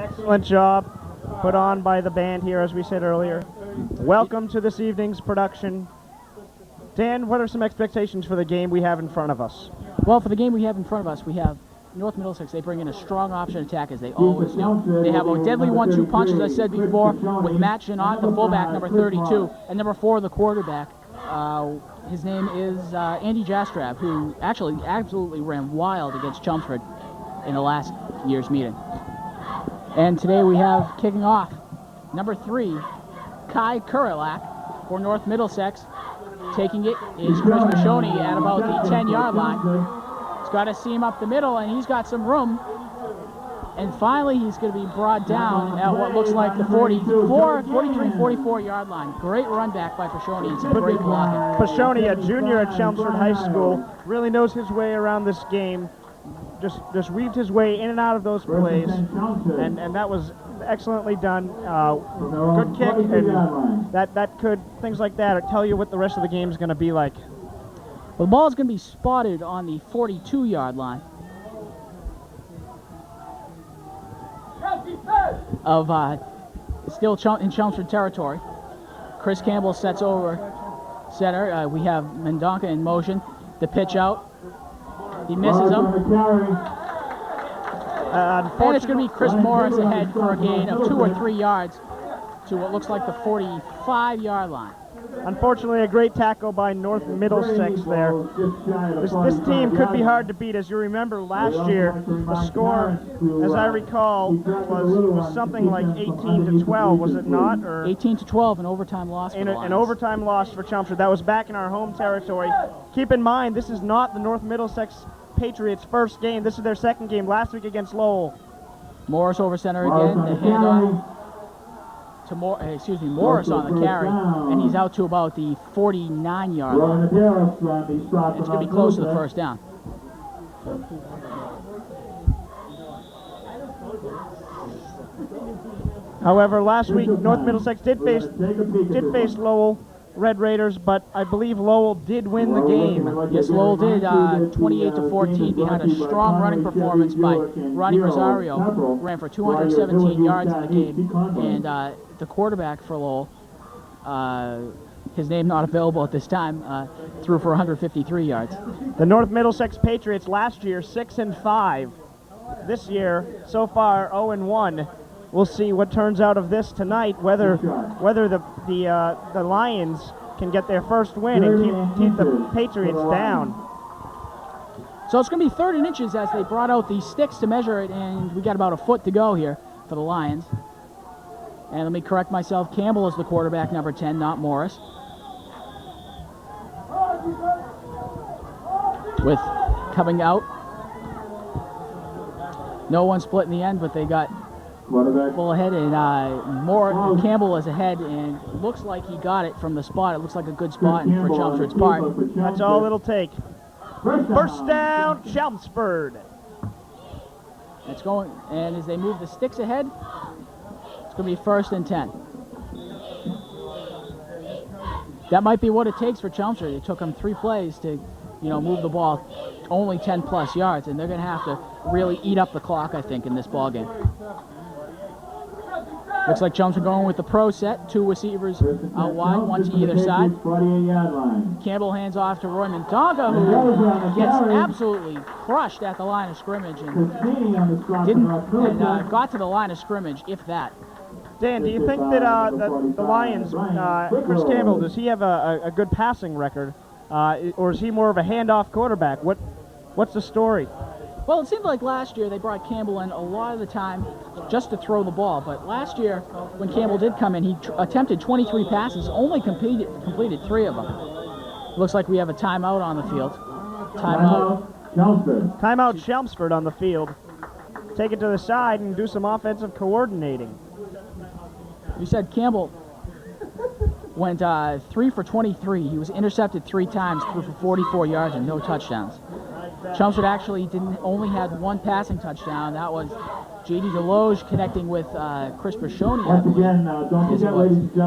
Excellent job put on by the band here, as we said earlier. Welcome to this evening's production. Dan, what are some expectations for the game we have in front of us? Well, for the game we have in front of us, we have North Middlesex. They bring in a strong option attack, as they always do. They have a deadly 1-2 punch, as I said before, with Matt Janot, the fullback, number 32, and number 4, the quarterback. His name is Andy Jastrab, who actually absolutely ran wild against Chelmsford in the last year's meeting. And today we have kicking off number 3, Kai Kurilak for North Middlesex. Taking it is Chris Mashoni at about the 10-yard line. He's got a seam up the middle, and he's got some room. And finally, he's going to be brought down at what looks like the 43-44 yard line. Great run back by Pashoni and some great blocking. Pashoni, a junior at Chelmsford High School, really knows his way around this game. Just weaved his way in and out of those plays, and that was excellently done. Good kick, and that could, things like that, tell you what the rest of the game is going to be like. Well, the ball is going to be spotted on the 42-yard line of still in Chelmsford territory. Chris Campbell sets over center. We have Mendonca in motion. The pitch out. He misses him. And it's going to be Chris Morris ahead for a gain of 2 or 3 yards to what looks like the 45-yard line. Unfortunately, a great tackle by North Middlesex there. This team could be hard to beat. As you remember, last year, the score, as I recall, was something like 18-12, was it not? Or 18-12, an overtime loss for the Lions. An overtime loss for Chelmsford. That was back in our home territory. Keep in mind, this is not the North Middlesex Patriots' first game. This is their second game last week against Lowell. Morris over center again. The handoff to Morris on the carry, and he's out to about the 49-yard line. It's going to be close to the first down. However, last week North Middlesex did face Lowell Red Raiders, but I believe Lowell did win the game. Yes, Lowell did, 28-14 behind a strong running performance by Ronnie Rosario. Ran for 217 yards in the game, and the quarterback for Lowell, his name not available at this time, threw for 153 yards. The North Middlesex Patriots last year 6-5. This year, so far 0-1. We'll see what turns out of this tonight. Whether the Lions can get their first win and keep the Patriots down. So it's going to be 3rd and inches as they brought out the sticks to measure it, and we got about a foot to go here for the Lions. And let me correct myself. Campbell is the quarterback, number 10, not Morris. With coming out. No one split in the end, but they got full ahead, and Campbell is ahead, and looks like he got it from the spot. It looks like a good spot for Chelmsford's part. That's all it'll take. First down, Chelmsford. It's going, and as they move the sticks ahead, it's going to be 1st and 10. That might be what it takes for Chelmsford. It took them 3 plays to, move the ball only 10+ yards, and they're going to have to really eat up the clock, I think, in this ball game. Looks like Chelmsford going with the pro set. 2 receivers out wide, 1 to either side. Campbell hands off to Roy Mendonca, who gets absolutely crushed at the line of scrimmage and got to the line of scrimmage, if that. Dan, do you think that the Lions, Chris Campbell, does he have a good passing record, or is he more of a handoff quarterback? What's the story? Well, it seemed like last year they brought Campbell in a lot of the time just to throw the ball. But last year, when Campbell did come in, he attempted 23 passes, only completed 3 of them. Looks like we have a timeout on the field. Timeout Chelmsford on the field. Take it to the side and do some offensive coordinating. You said Campbell went 3 for 23. He was intercepted 3 times, threw for 44 yards and no touchdowns. Chelmsford actually only had 1 passing touchdown. That was J.D. Deloge connecting with Chris Brashoni.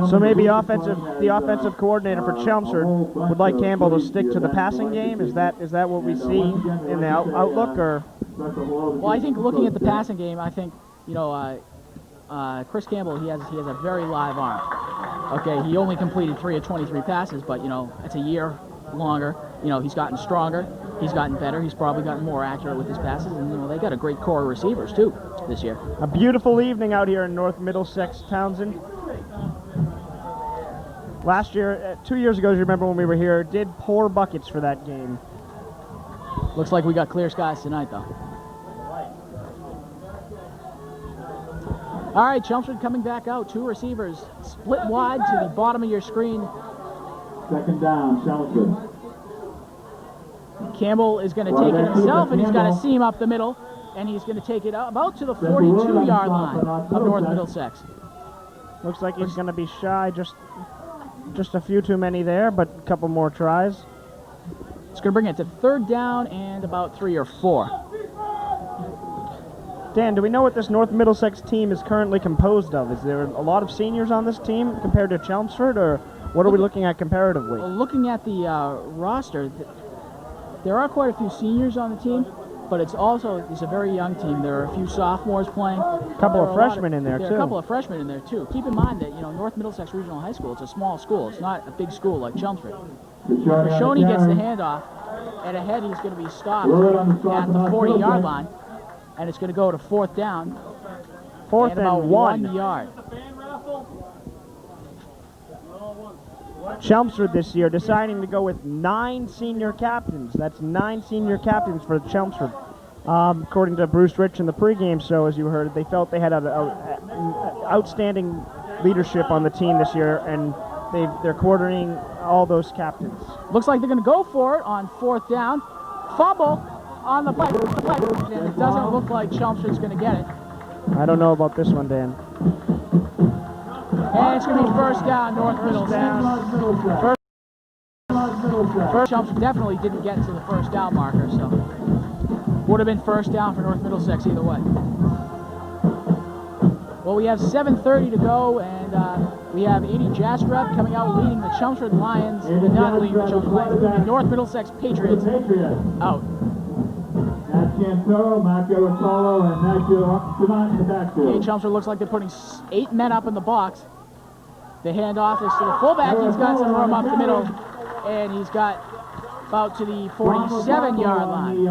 So maybe the offensive coordinator for Chelmsford would like Campbell to stick to the passing game. Is that what we see in the outlook, or? Well, I think looking at the passing game, I think Chris Campbell, he has a very live arm. Okay, he only completed 3 of 23 passes, but it's a year longer. He's gotten stronger, he's gotten better, he's probably gotten more accurate with his passes, and they got a great core of receivers too this year. A beautiful evening out here in North Middlesex, Townsend. Last year, 2 years ago, as you remember when we were here, did pour buckets for that game. Looks like we got clear skies tonight, though. All right, Chelmsford coming back out. 2 receivers split wide to the bottom of your screen. Second down, Chelmsford. Campbell is going to take it himself, and he's got a seam up the middle, and he's going to take it about to the 42-yard line of North Middlesex. Looks like he's going to be shy, just a few too many there, but a couple more tries. It's going to bring it to 3rd down and about 3 or 4. Dan, do we know what this North Middlesex team is currently composed of? Is there a lot of seniors on this team compared to Chelmsford, or what are we looking at comparatively? Well, looking at the roster, there are quite a few seniors on the team, but it's a very young team. There are a few sophomores playing. A couple of freshmen in there, too. There are a couple of freshmen in there, too. Keep in mind that, North Middlesex Regional High School, it's a small school. It's not a big school like Chelmsford. Shoney gets the handoff, and ahead he's going to be stopped at the 40-yard line, and it's going to go to 4th down. 4th and about and 1 yard. Chelmsford this year deciding to go with 9 senior captains. That's 9 senior captains for Chelmsford. According to Bruce Rich in the pregame show, as you heard, they felt they had an outstanding leadership on the team this year, and they're quartering all those captains. Looks like they're going to go for it on 4th down. Fumble on the play, and it doesn't look like Chelmsford's going to get it. I don't know about this one, Dan. And it's going to be 1st down, North Middlesex. First Chelmsford definitely didn't get to the 1st down marker, so would have been 1st down for North Middlesex either way. Well, we have 7:30 to go, and we have 80 Jastrab coming out leading the Chelmsford Lions, not leading the Chelmsford Lions, the North Middlesex Patriots out. Matt Chantoro, Matt Garofalo, and Matt Janot in the backfield. Okay, Chelmsford looks like they're putting 8 men up in the box. The handoff is to the fullback. He's got some room up the middle, and he's got about to the 47-yard line.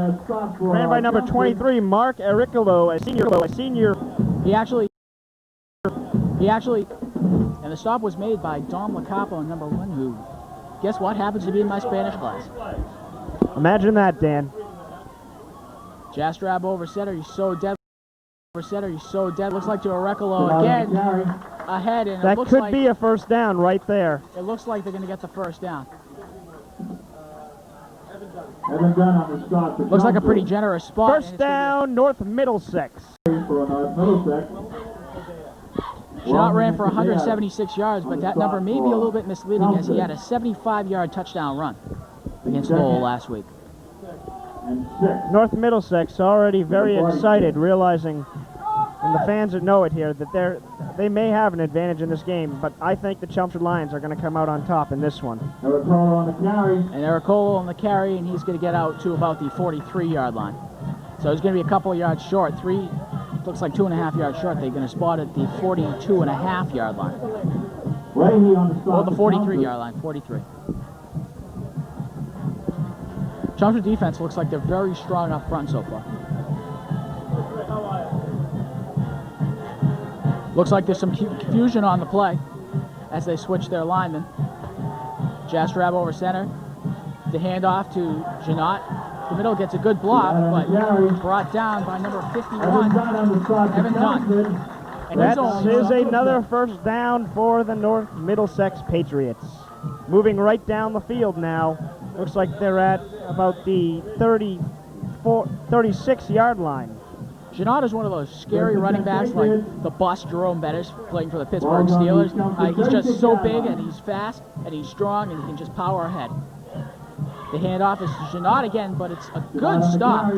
Ran by number 23, Mark Ericolo, a senior. He actually, and the stop was made by Dom Lacapo, number 1, who, guess what, happens to be in my Spanish class. Imagine that, Dan. Jastrab over center, he's so dead. Over center, he's so dead. Looks like to Ericolo again, ahead, and that it looks could like be a 1st down right there. It looks like they're going to get the 1st down. Evan Dunn on the stop. Looks like a pretty generous spot. 1st down, North Middlesex. For North Middlesex. Janot ran for 176 yards, but that number may be a little bit misleading as he had a 75-yard touchdown run against Lowell last week. North Middlesex already very excited, realizing, and the fans that know it here, that they may have an advantage in this game, but I think the Chelmsford Lions are going to come out on top in this one. Ericolo on the carry. And Ericolo on the carry, and he's going to get out to about the 43-yard line. So he's going to be a couple of yards short. Looks like 2.5 yards short. They're going to spot at the 42.5-yard line. Leahy on the stop. Or the 43-yard line, 43. Chelmsford defense looks like they're very strong up front so far. Looks like there's some confusion on the play as they switch their linemen. Jastrab over center. The handoff to Janot. The middle gets a good block, but brought down by number 51, Evan Dunn. And That is another 1st down for the North Middlesex Patriots. Moving right down the field now. Looks like they're at about the 36-yard line. Janot is one of those scary running backs like the bus Jerome Bettis playing for the Pittsburgh Steelers. He's just so big, and he's fast, and he's strong, and he can just power ahead. The handoff is to Janot again, but it's a good stop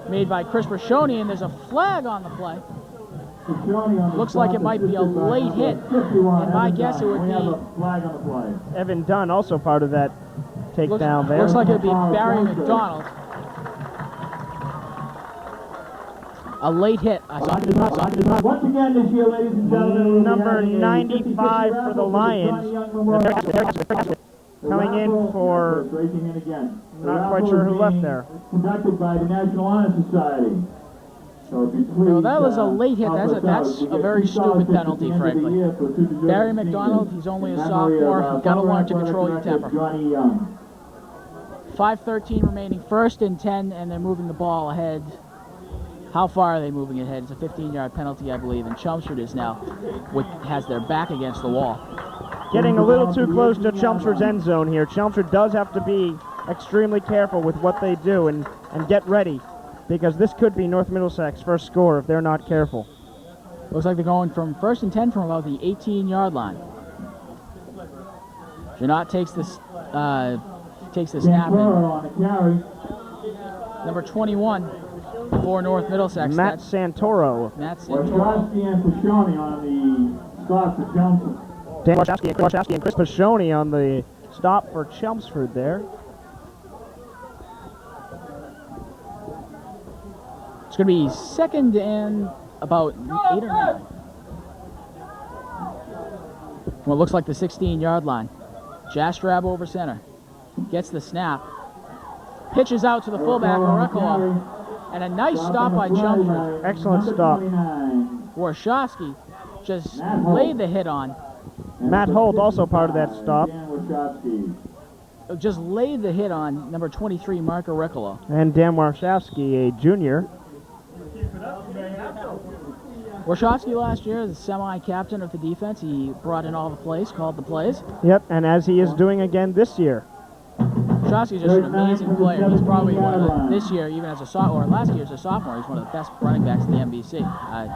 made by Chris Shoney, and there's a flag on the play. Looks like it might be a late hit, and my guess it would be Evan Dunn also part of that takedown there. Looks like it would be Barry McDonald. A late hit. I saw. Once again this year, ladies and gentlemen, Number 95 for the Lions. Coming in for, not quite sure who left there. Conducted by the National Honor Society. So No, that was a late hit. That's a very stupid penalty, frankly. Barry McDonald, he's only a sophomore. You've got to learn to control your temper. 5:13 remaining, 1st and 10, and they're moving the ball ahead. How far are they moving ahead? It's a 15-yard penalty, I believe, and Chelmsford is now has their back against the wall. Getting a little too close to Chelmsford's end zone here. Chelmsford does have to be extremely careful with what they do and get ready, because this could be North Middlesex' first score if they're not careful. Looks like they're going from 1st and 10 from about the 18-yard line. Janot takes the snap in. Number 21 for North Middlesex. Matt Santoro. Matt Santoro. Wachowski and Pashoni on the stop for Chelmsford. Dan Wachowski and Chris Pashoni on the stop for Chelmsford there. It's going to be 2nd and about 8 or 9. Well, it looks like the 16-yard line. Jastrab over center. Gets the snap. Pitches out to the fullback, Orekolo. And a nice stop by Chelmsford. Excellent stop. Warshawski just laid the hit on. Matt Holt also part of that stop. Just laid the hit on number 23, Mark Orekolo. And Dan Warshawski, a junior. Warshawski last year, the semi-captain of the defense. He brought in all the plays, called the plays. Yep, and as he is doing again this year. Warshawski's just an amazing player. He's probably one of the, this year, even as a sophomore, or last year as a sophomore, he's one of the best running backs in the MVC.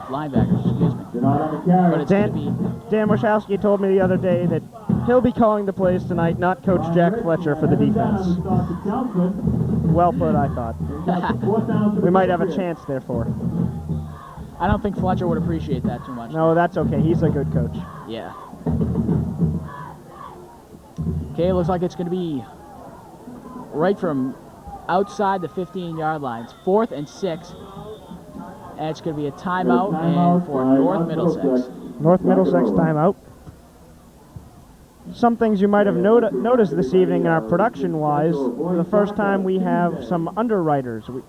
Linebackers, excuse me. But it's going to be... Dan Warshawski told me the other day that he'll be calling the plays tonight, not Coach Jack Fletcher for the defense. Well put, I thought. We might have a chance, therefore. I don't think Fletcher would appreciate that too much. No, that's okay. He's a good coach. Yeah. Okay, looks like it's going to be right from outside the 15-yard line. It's 4th and 6. And it's going to be a timeout and for North Middlesex. North Middlesex timeout. Some things you might have noticed this evening in our production-wise. For the first time, we have some underwriters. We'd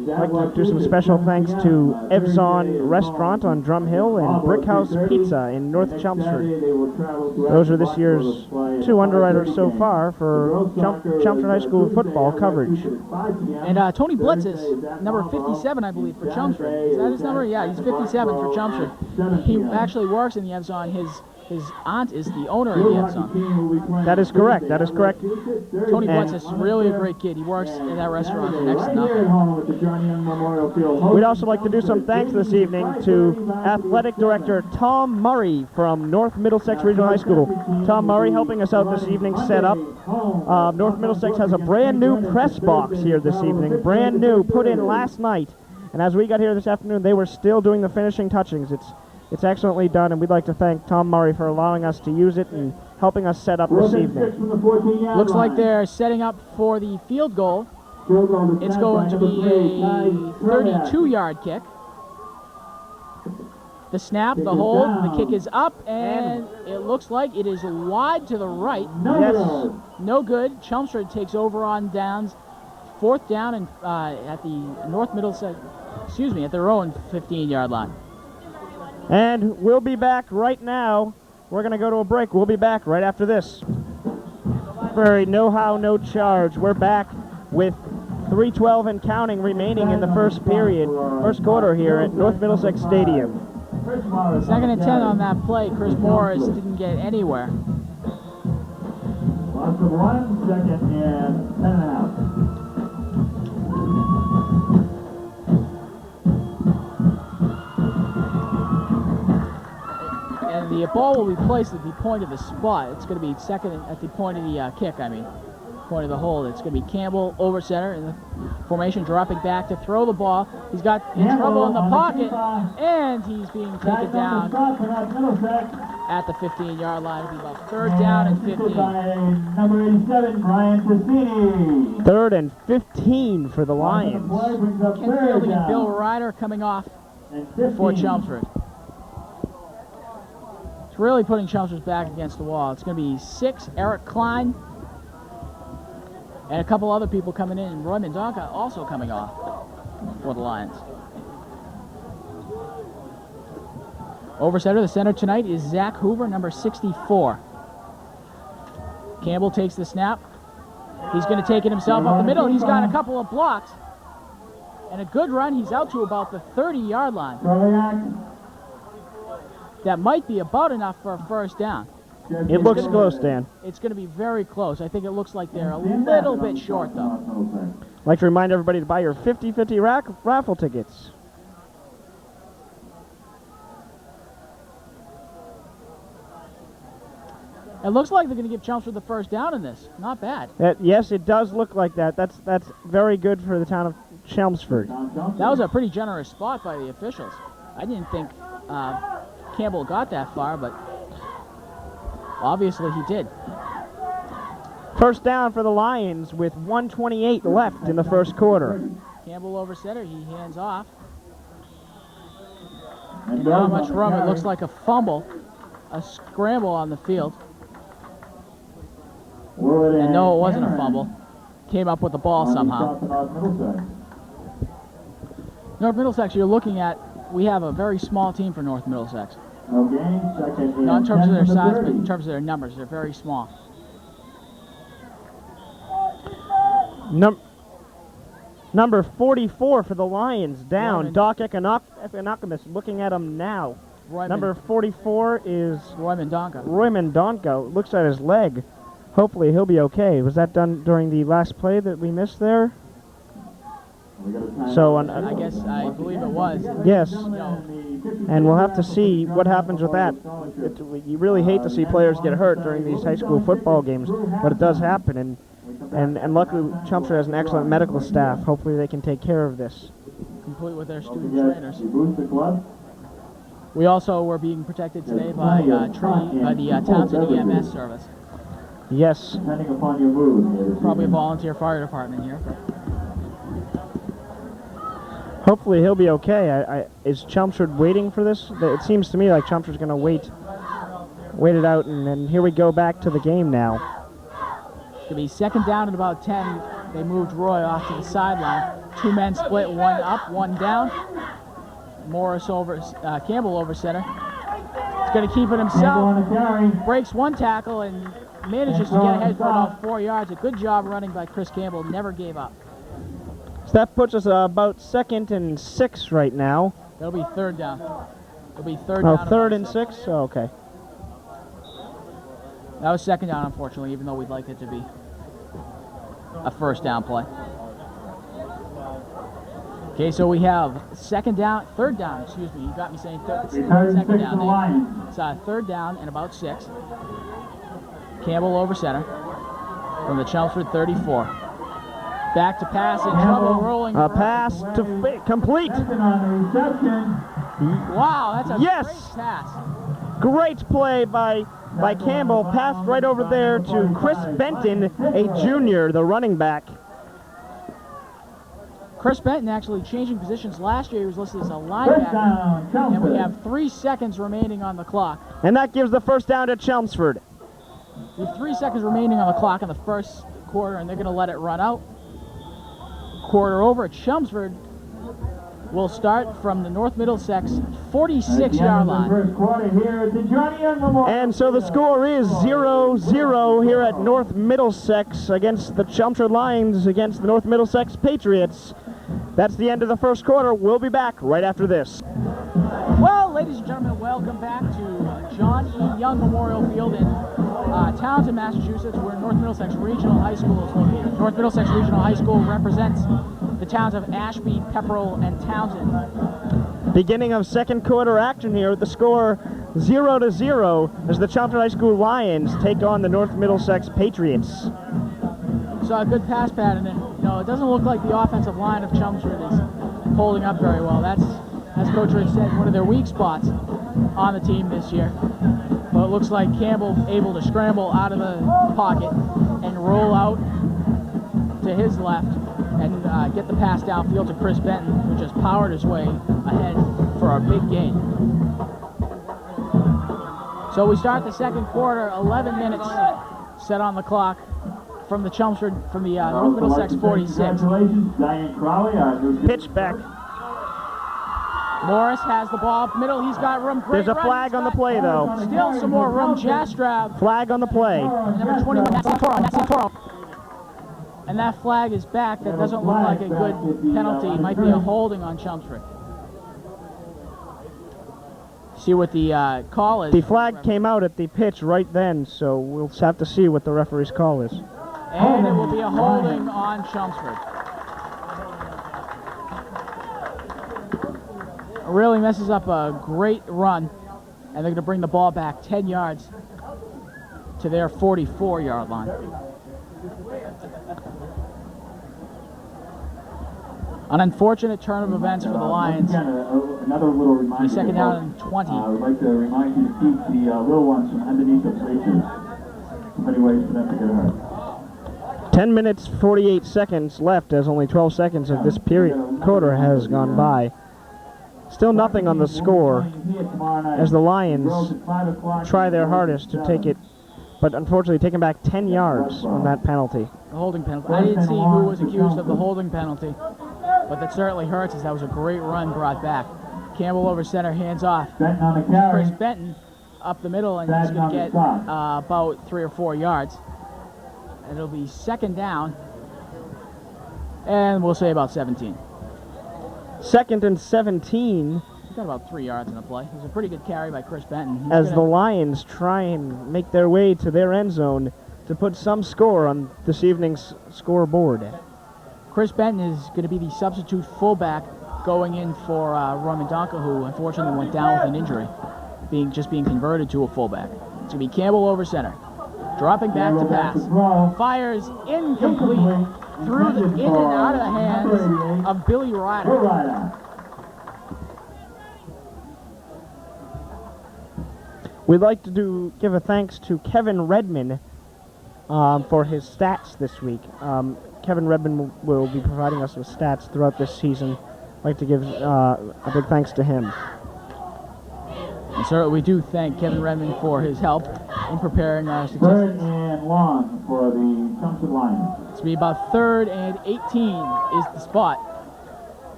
like to do some special thanks to Evzon Restaurant on Drum Hill and Brickhouse Pizza in North Chelmsford. Those are this year's 2 underwriters so far for Chelmsford High School football coverage. And Tony Blitz is number 57, I believe, for Chelmsford. Is that his number? Yeah, he's 57 for Chelmsford. He actually works in the Evzon. His aunt is the owner of the Evzon. That is correct. That is correct. Tony Blitz is really a great kid. He works in that restaurant for next to nothing. We'd also like to do some thanks this evening to Athletic Director Tom Murray from North Middlesex Regional High School. Tom Murray helping us out this evening set up. North Middlesex has a brand new press box here this evening. Brand new, put in last night. And as we got here this afternoon, they were still doing the finishing touchings. It's excellently done, and we'd like to thank Tom Murray for allowing us to use it and helping us set up this evening. Looks like they're setting up for the field goal. It's going to be a 32-yard kick. The snap, the hold, the kick is up, and it looks like it is wide to the right. Yes. No good. Chelmsford takes over on downs. 4th down and at the North Middlesex, at their own 15-yard line. And we'll be back right now. We're going to go to a break. We'll be back right after this. Very no-how, no-charge. We're back with 3:12 and counting remaining in the first quarter here at North Middlesex Stadium. 2nd and 10 on that play. Chris Morris didn't get anywhere. Loss of 1, 2nd and 10 and out. And the ball will be placed at the point of the spot. It's going to be 2nd at the point of the kick, point of the hold. It's going to be Campbell over center in the formation, dropping back to throw the ball. He's got in trouble in the pocket, and he's being taken down at the 15-yard line. It'll be about 3rd down and 15. Number 87, Brian Tassini. 3rd and 15 for the Lions. Ken Fielding and Bill Ryder coming off and 15. for Chelmsford. It's really putting Chelmsford's back against the wall. It's going to be 6, Eric Klein, and a couple other people coming in, and Roy Mendonca also coming off for the Lions. Over center, the center tonight is Zach Hoover, number 64. Campbell takes the snap. He's going to take it himself up the middle. He's got a couple of blocks and a good run. He's out to about the 30-yard line. That might be about enough for a first down. It looks close, Dan. It's going to be very close. I think it looks like they're a little bit short, though. I'd like to remind everybody to buy your 50-50 raffle tickets. It looks like they're going to give Chelmsford the first down in this. Not bad. Yes, it does look like that. That's very good for the town of Chelmsford. That was a pretty generous spot by the officials. I didn't think Campbell got that far, but obviously he did. First down for the Lions with 1:28 left in the first quarter. Campbell over center. He hands off. Not much room. It looks like a fumble, a scramble on the field. And no, it wasn't a fumble. Came up with the ball somehow. North Middlesex, you're looking at, we have a very small team for North Middlesex. Not in terms of their size, but in terms of their numbers. They're very small. Number 44 for the Lions down. Doc Economist looking at him now. Number 44 is Roy Mendonca. Roy Mendonca. Looks at his leg. Hopefully he'll be okay. Was that done during the last play that we missed there? So I believe it was. Yes. You know, And we'll have to see what happens with that. You really hate to see players get hurt during these high school football games, but it does happen. And luckily, Chelmsford has an excellent medical staff. Hopefully they can take care of this. complete with their student trainers. We also were being protected today by the Townsend EMS service. Yes. Depending upon your mood. Probably a volunteer fire department here. Hopefully he'll be okay. Is Chelmsford waiting for this? It seems to me like Chelmsford's going to wait it out, and then here we go back to the game now. It's going to be second down at about 10. They moved Roy off to the sideline. Two men split, one up, one down. Morris over, Campbell over center. He's going to keep it himself. Breaks one tackle and manages to get ahead for about 4 yards. A good job running by Chris Campbell. Never gave up. So that puts us about 2nd and 6 right now. That'll be third down. It'll be third down. Oh, 3rd and 6? Oh, okay. That was second down, unfortunately, even though we'd like it to be a first down play. Okay, so we have third down, excuse me. You got me saying second down. It's third down and about 6. Campbell over center from the Chelmsford 34. Back to pass in trouble, rolling. A pass to complete. Wow, that's a great pass. Great play by Campbell. Passed right over there to Chris Benton, a junior, the running back. Chris Benton actually changing positions. Last year he was listed as a linebacker. And we have 3 seconds remaining on the clock. And that gives the first down to Chelmsford. We have 3 seconds remaining on the clock in the first quarter, and they're going to let it run out. Quarter over. Chelmsford will start from the North Middlesex 46-yard line. And so the score is 0-0 here at North Middlesex against the Chelmsford Lions against the North Middlesex Patriots. That's the end of the first quarter. We'll be back right after this. Well, ladies and gentlemen, welcome back to John E. Young Memorial Field in Townsend, Massachusetts, where North Middlesex Regional High School is located. North Middlesex Regional High School represents the towns of Ashby, Pepperell, and Townsend. Beginning of second quarter action here with the score 0-0 as the Chelmsford High School Lions take on the North Middlesex Patriots. Saw a good pass pattern, and it doesn't look like the offensive line of Chelmsford is holding up very well. That's, as Coach Rich said, one of their weak spots on the team this year. But it looks like Campbell able to scramble out of the pocket and roll out to his left and get the pass downfield to Chris Benton, who just powered his way ahead for for a big gain. So we start the second quarter, 11 minutes set on the clock from the Chelmsford, from the North Middlesex 46. Congratulations, Diane Crowley, our new Pitch back. Morris has the ball up middle. He's got room. Great There's a run. flag on the play, though. Still some more room. Jastrab. Flag on the play. Number 21, that's Santoro. And that flag is back. That doesn't look like a good penalty. It might be a holding on Chelmsford. See what the call is. The flag came out at the pitch right then, so we'll have to see what the referee's call is. And it will be a holding on Chelmsford. Really messes up a great run, and they're going to bring the ball back 10 yards to their 44-yard line. An unfortunate turn of events for the Lions. Another little reminder. Second down and 20. I would like to remind you to keep the little ones from underneath the bleachers. Too many ways for them to get hurt. 10 minutes, 48 seconds left, as only 12 seconds of this quarter has gone by. Still nothing on the score as the Lions try their hardest to take it, but unfortunately taking back 10 yards on that penalty. The holding penalty. I didn't see who was accused of the holding penalty, but that certainly hurts as that was a great run brought back. Campbell over center, hands off. Chris Benton up the middle, and he's going to get about 3 or 4 yards. And it'll be second down, and we'll say about 17. Second and 17. He's got about 3 yards in the play. It was a pretty good carry by Chris Benton. As the Lions try and make their way to their end zone to put some score on this evening's scoreboard. Chris Benton is going to be the substitute fullback going in for Roman Donka, who unfortunately went down with an injury, being converted to a fullback. It's going to be Campbell over center. Dropping back to pass. Fires incomplete through the in and out of the hands of Billy Ryder. We'd like to give a thanks to Kevin Redman for his stats this week. Kevin Redman will be providing us with stats throughout this season. I'd like to give a big thanks to him. And sir, we do thank Kevin Redman for his help in preparing our statistics. Third and long for the Chelmsford Lions. It's going to be about 3rd and 18 is the spot.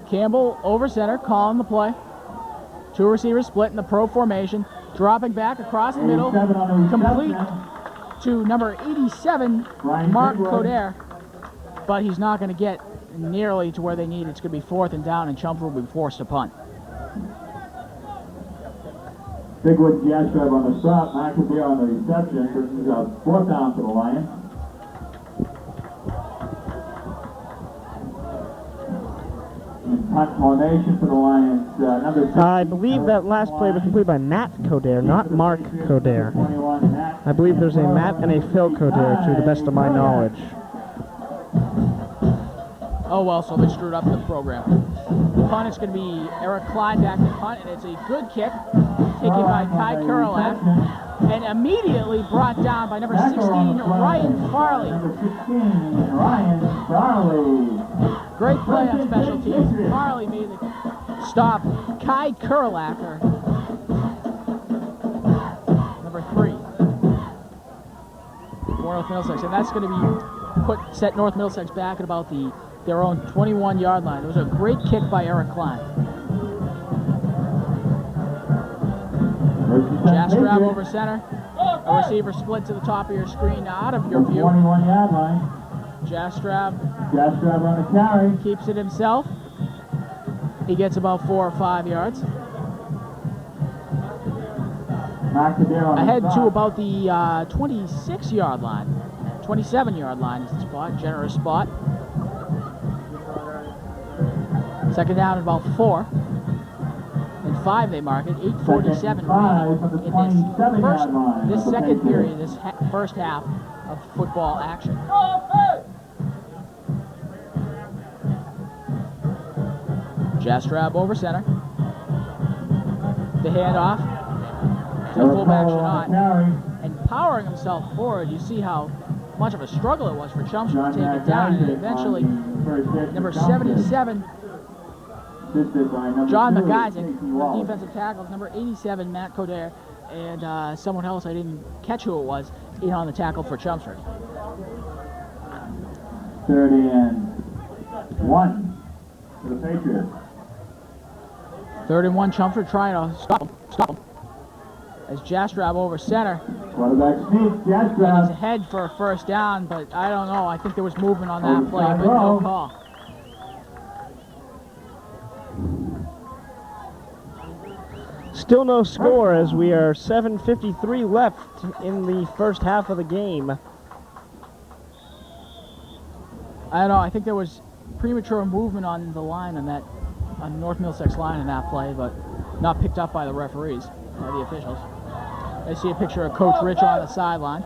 Campbell over center, calling the play. 2 receivers split in the pro formation. Dropping back across the middle. Complete to number 87, Mark Coder. But he's not going to get nearly to where they need. It's going to be 4th and down, and Chelmsford will be forced to punt. Bigwood Jastrab on the stop, McAfee on the reception. This is a 4th down for the Lions. And punt formation for the Lions. Number 6. I believe that last play was completed by Matt Coder, not Mark Coder. I believe there's a Matt and a Phil Coder, to the best of my knowledge. Oh well, so they screwed up the program. The punt is going to be Eric Klein back to punt, and it's a good kick, taken by Kai Kurlak, and immediately brought down by number 16, Ryan Farley. Number 16, Ryan Farley. Great play on special teams. Farley made the stop. Kai Kurlak, number 3, for North Middlesex, and that's going to be set North Middlesex back at about their own 21-yard line. It was a great kick by Eric Klein. Jastrab over center. A receiver split to the top of your screen, out of your view. 21-yard line. Jastrab on the carry. keeps it himself. He gets about 4 or 5 yards. Ahead to about the 26-yard line. 27-yard line is the spot, generous spot. Second down at about 4. And 5 they mark it. 8:47 remaining in this second period, this first half of football action. Jastrab over center. The handoff to the fullback Shanot. And powering himself forward, you see how much of a struggle it was for Chelmsford to take it down. And eventually, number 77, Assisted by number John 2, McIsaac, Casey Wallace. defensive tackles, number 87, Matt Coder, and someone else, I didn't catch who it was, in on the tackle for Chelmsford. 31 for the Patriots. 31 Chelmsford trying to stop him. As Jastrab over center. Quarterback sneak, He's Jastrab. ahead for a first down, but I don't know. I think there was movement on that play, but no call. Still no score as we are 7:53 left in the first half of the game. I don't know. I think there was premature movement on the line on North Middlesex line in that play, but not picked up by the referees or the officials. I see a picture of Coach Rich on the sideline,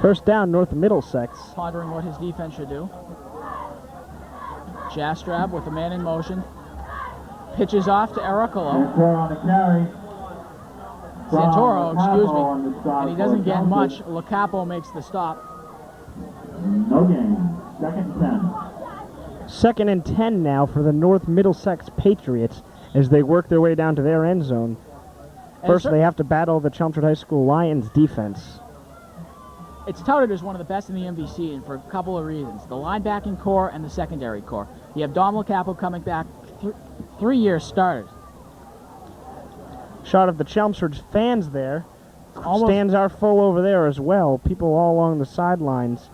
First down, North Middlesex. pondering what his defense should do. Jastrab with a man in motion. Pitches off to Ericolo. Santoro on the carry. Santoro, excuse Lacapo on the me. stop And he for doesn't get Chelmsford. much. Lacapo makes the stop. No gain. Second and 10. 2nd and 10 now for the North Middlesex Patriots as they work their way down to their end zone. And First, they have to battle the Chelmsford High School Lions defense. It's touted as one of the best in the MVC, and for a couple of reasons. The linebacking core and the secondary core. You have Dom Lacapo coming back 3 years started. Shot of the Chelmsford fans there. Almost- Stands are full over there as well. People all along the sidelines,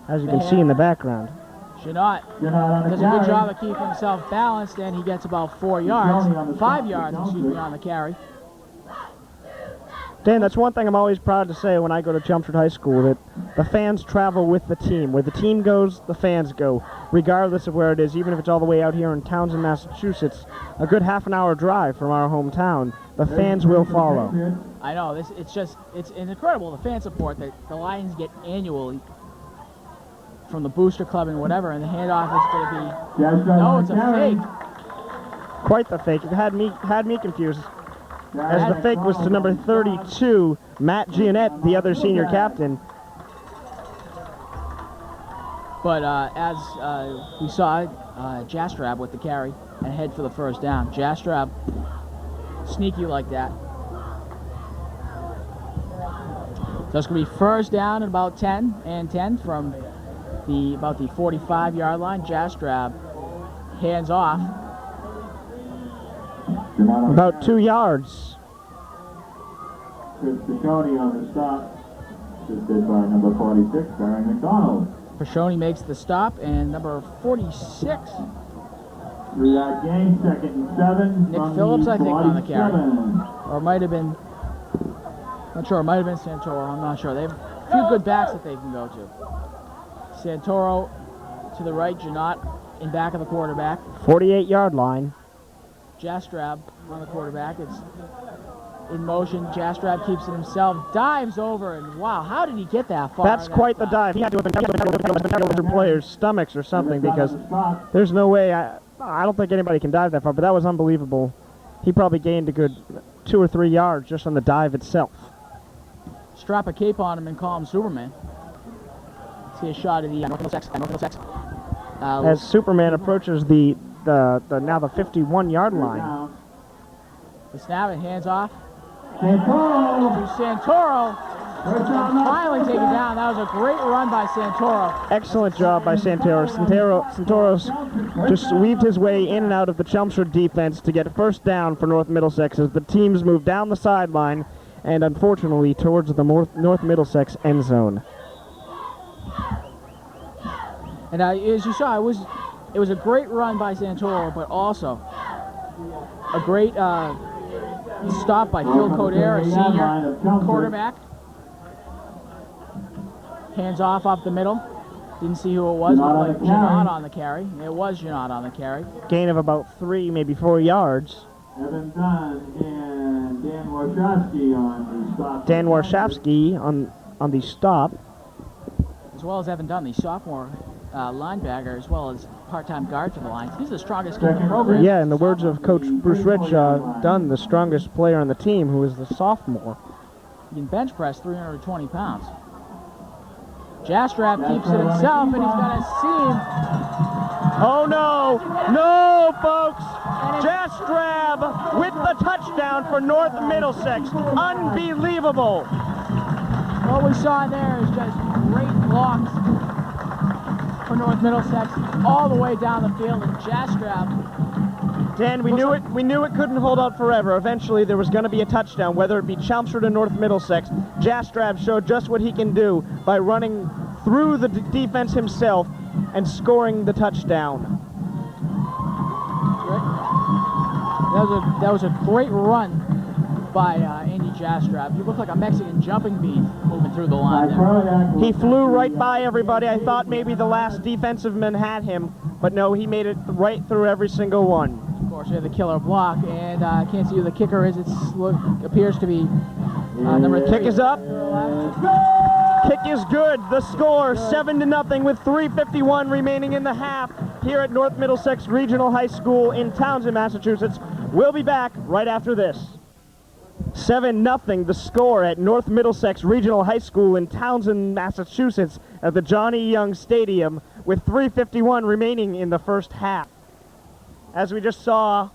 as you can see in the background. Janot You're not on the does a carry. good job of keeping himself balanced, and he gets about 4 yards, Johnny on the 5 stop, yards, Johnson. excuse me, on the carry. Dan, that's one thing I'm always proud to say when I go to Chelmsford High School, that the fans travel with the team. Where the team goes, the fans go, regardless of where it is, even if it's all the way out here in Townsend, Massachusetts, a good half an hour drive from our hometown, the fans will follow. I know, it's incredible, the fan support that the Lions get annually from the Booster Club and whatever, and the handoff is going to be, Jastrab no, on it's the a carry. fake. Quite the fake. It had me confused, as the fake was to number 32, Matt Giannett, the other senior captain. But as we saw, Jastrab with the carry and head for the first down. Jastrab, sneaky like that. So it's going to be first down at about 10 and 10 from about the 45-yard line. Jastrab hands off. About 2 yards. Chris Piccioni on the stop. Assisted by number 46, Barry McDonald. Pashoni makes the stop, and number 46, 3-yard gain, 2nd and 7. Nick from Phillips, the I think, on the carry. 47. or it might have been, not sure, it might have been Santoro, I'm not sure. They have a few good backs that they can go to. Santoro to the right, Janot in back of the quarterback. 48-yard line. Jastrab on the quarterback. It's in motion. Jastrab keeps it himself, dives over, and wow, how did he get that far? That's quite the dive. He had to have been over players' stomachs or something, because there's no way, I don't think anybody can dive that far, but that was unbelievable. He probably gained a good 2 or 3 yards just on the dive itself. Strap a cape on him and call him Superman. See a shot of the North Middlesex. As Superman approaches the now the 51-yard line. The snap and hands off Santoro. to Santoro. Finally taken down. That was a great run by Santoro. Excellent job by Santoro. Santoro just weaved his way in and out of the Chelmsford defense to get a first down for North Middlesex as the teams move down the sideline and unfortunately towards the North Middlesex end zone. And as you saw, it was a great run by Santoro, but also a great stop by Phil Coder, a senior quarterback. Hands off the middle. Didn't see who it was. Looked like Janot on the carry. It was Janot on the carry. Gain of about 3, maybe 4 yards. Evan Dunn and Dan Warshawski on the stop. Dan Warshawski on the stop. As well as Evan Dunn, the sophomore linebacker, as well as part-time guard for the Lions. He's the strongest kid in the program. Yeah, in the words of Coach Bruce Rich, Dunn, the strongest player on the team, who is the sophomore. He can bench press 320 pounds. Jastrab keeps it himself, and he's got a seam. Oh no, no folks! Jastrab with the touchdown for North Middlesex. Unbelievable! What we saw there is just great blocks for North Middlesex all the way down the field, and Jastrab. Dan, we knew it couldn't hold out forever. Eventually there was going to be a touchdown, whether it be Chelmsford or North Middlesex. Jastrab showed just what he can do by running through the defense himself and scoring the touchdown. That was a great run by Andy Jastrab. He looked like a Mexican jumping bean moving through the line there. He flew right by everybody. I thought maybe the last defensive man had him, but no, he made it right through every single one. Of course, we have the killer block, and I can't see who the kicker is. It appears to be number 3. Kick is up. Kick is good. The score 7-0 with 3:51 remaining in the half here at North Middlesex Regional High School in Townsend, Massachusetts. We'll be back right after this. 7-0 the score at North Middlesex Regional High School in Townsend, Massachusetts at the Johnny Young Stadium with 3:51 remaining in the first half. As we just saw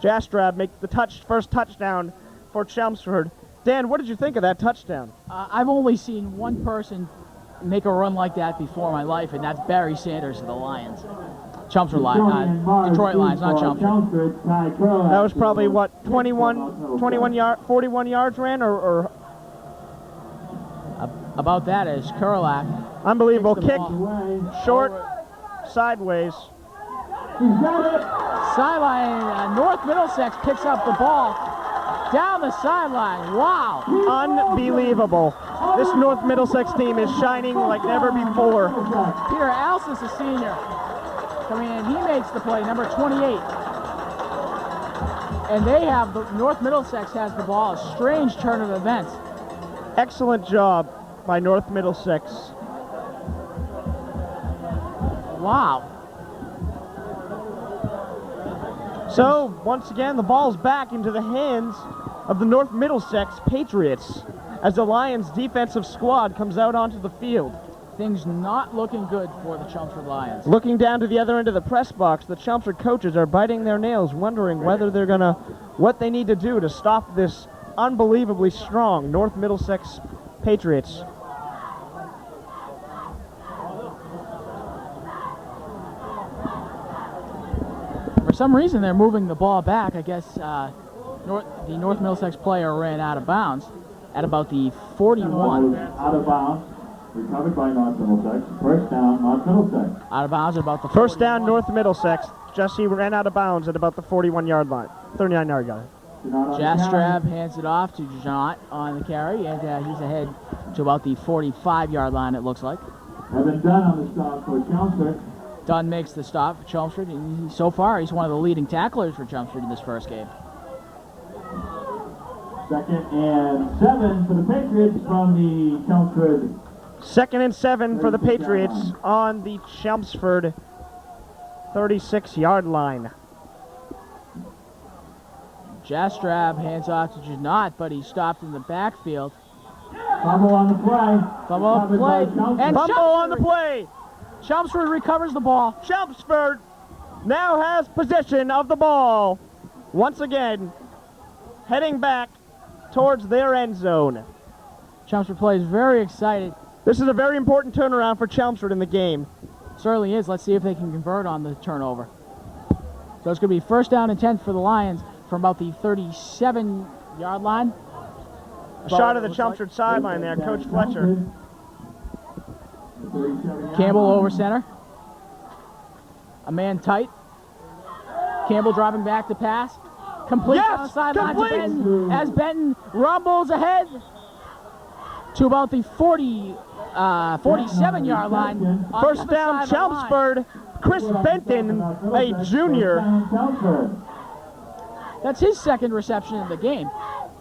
Jastrab make the first touchdown for Chelmsford. Dan, what did you think of that touchdown? I've only seen one person make a run like that before in my life, and that's Barry Sanders of the Lions. Chelmsford Lions, Detroit Lions, not Chelmsford. That was probably what, 41 yards ran, or about that is Kurlak. unbelievable kick, Ball. short, sideways. Sideline, North Middlesex picks up the ball down the sideline. Wow. Unbelievable. This North Middlesex team is shining like never before. Peter Alson's a senior. Coming in, he makes the play, number 28. And North Middlesex has the ball. A strange turn of events. Excellent job by North Middlesex. Wow. So, once again, the ball's back into the hands of the North Middlesex Patriots as the Lions' defensive squad comes out onto the field. Things not looking good for the Chelmsford Lions. Looking down to the other end of the press box, the Chelmsford coaches are biting their nails, wondering whether they're gonna, what they need to do to stop this unbelievably strong North Middlesex Patriots. For some reason, they're moving the ball back. I guess the North Middlesex player ran out of bounds at about the 41. Out of bounds. Recovered by North Middlesex. First down, North Middlesex. Out of bounds at about the 41. First down, North Middlesex. Jesse ran out of bounds at about the 41-yard line, 39-yard line. Jastrab hands it off to Janot on the carry, and he's ahead to about the 45-yard line, it looks like. Evan Dunn on the stop for Chelmsford. Dunn makes the stop for Chelmsford, and so far he's one of the leading tacklers for Chelmsford in this first game. 2nd and 7 for the Patriots from the Chelmsford. 2nd and 7 for the Patriots on the Chelmsford 36-yard line. Jastrab hands off to Janot, but he's stopped in the backfield. Fumble on the play. Fumble on the play. And Fumble on the play. Chelmsford recovers the ball. Chelmsford now has possession of the ball. Once again, heading back towards their end zone. Chelmsford plays very excited. This is a very important turnaround for Chelmsford in the game. Certainly is. Let's see if they can convert on the turnover. So it's going to be first down and 10 for the Lions from about the 37-yard line. A shot of the Chelmsford sideline there, Coach Fletcher. Campbell over center. A man tight. Campbell dropping back to pass. Complete Yes, on the sideline to complete. Benton as Benton rumbles ahead to about the 47-yard line. on First the down, other side of the line. Chelmsford. Chris Benton, a junior. That's his second reception in the game,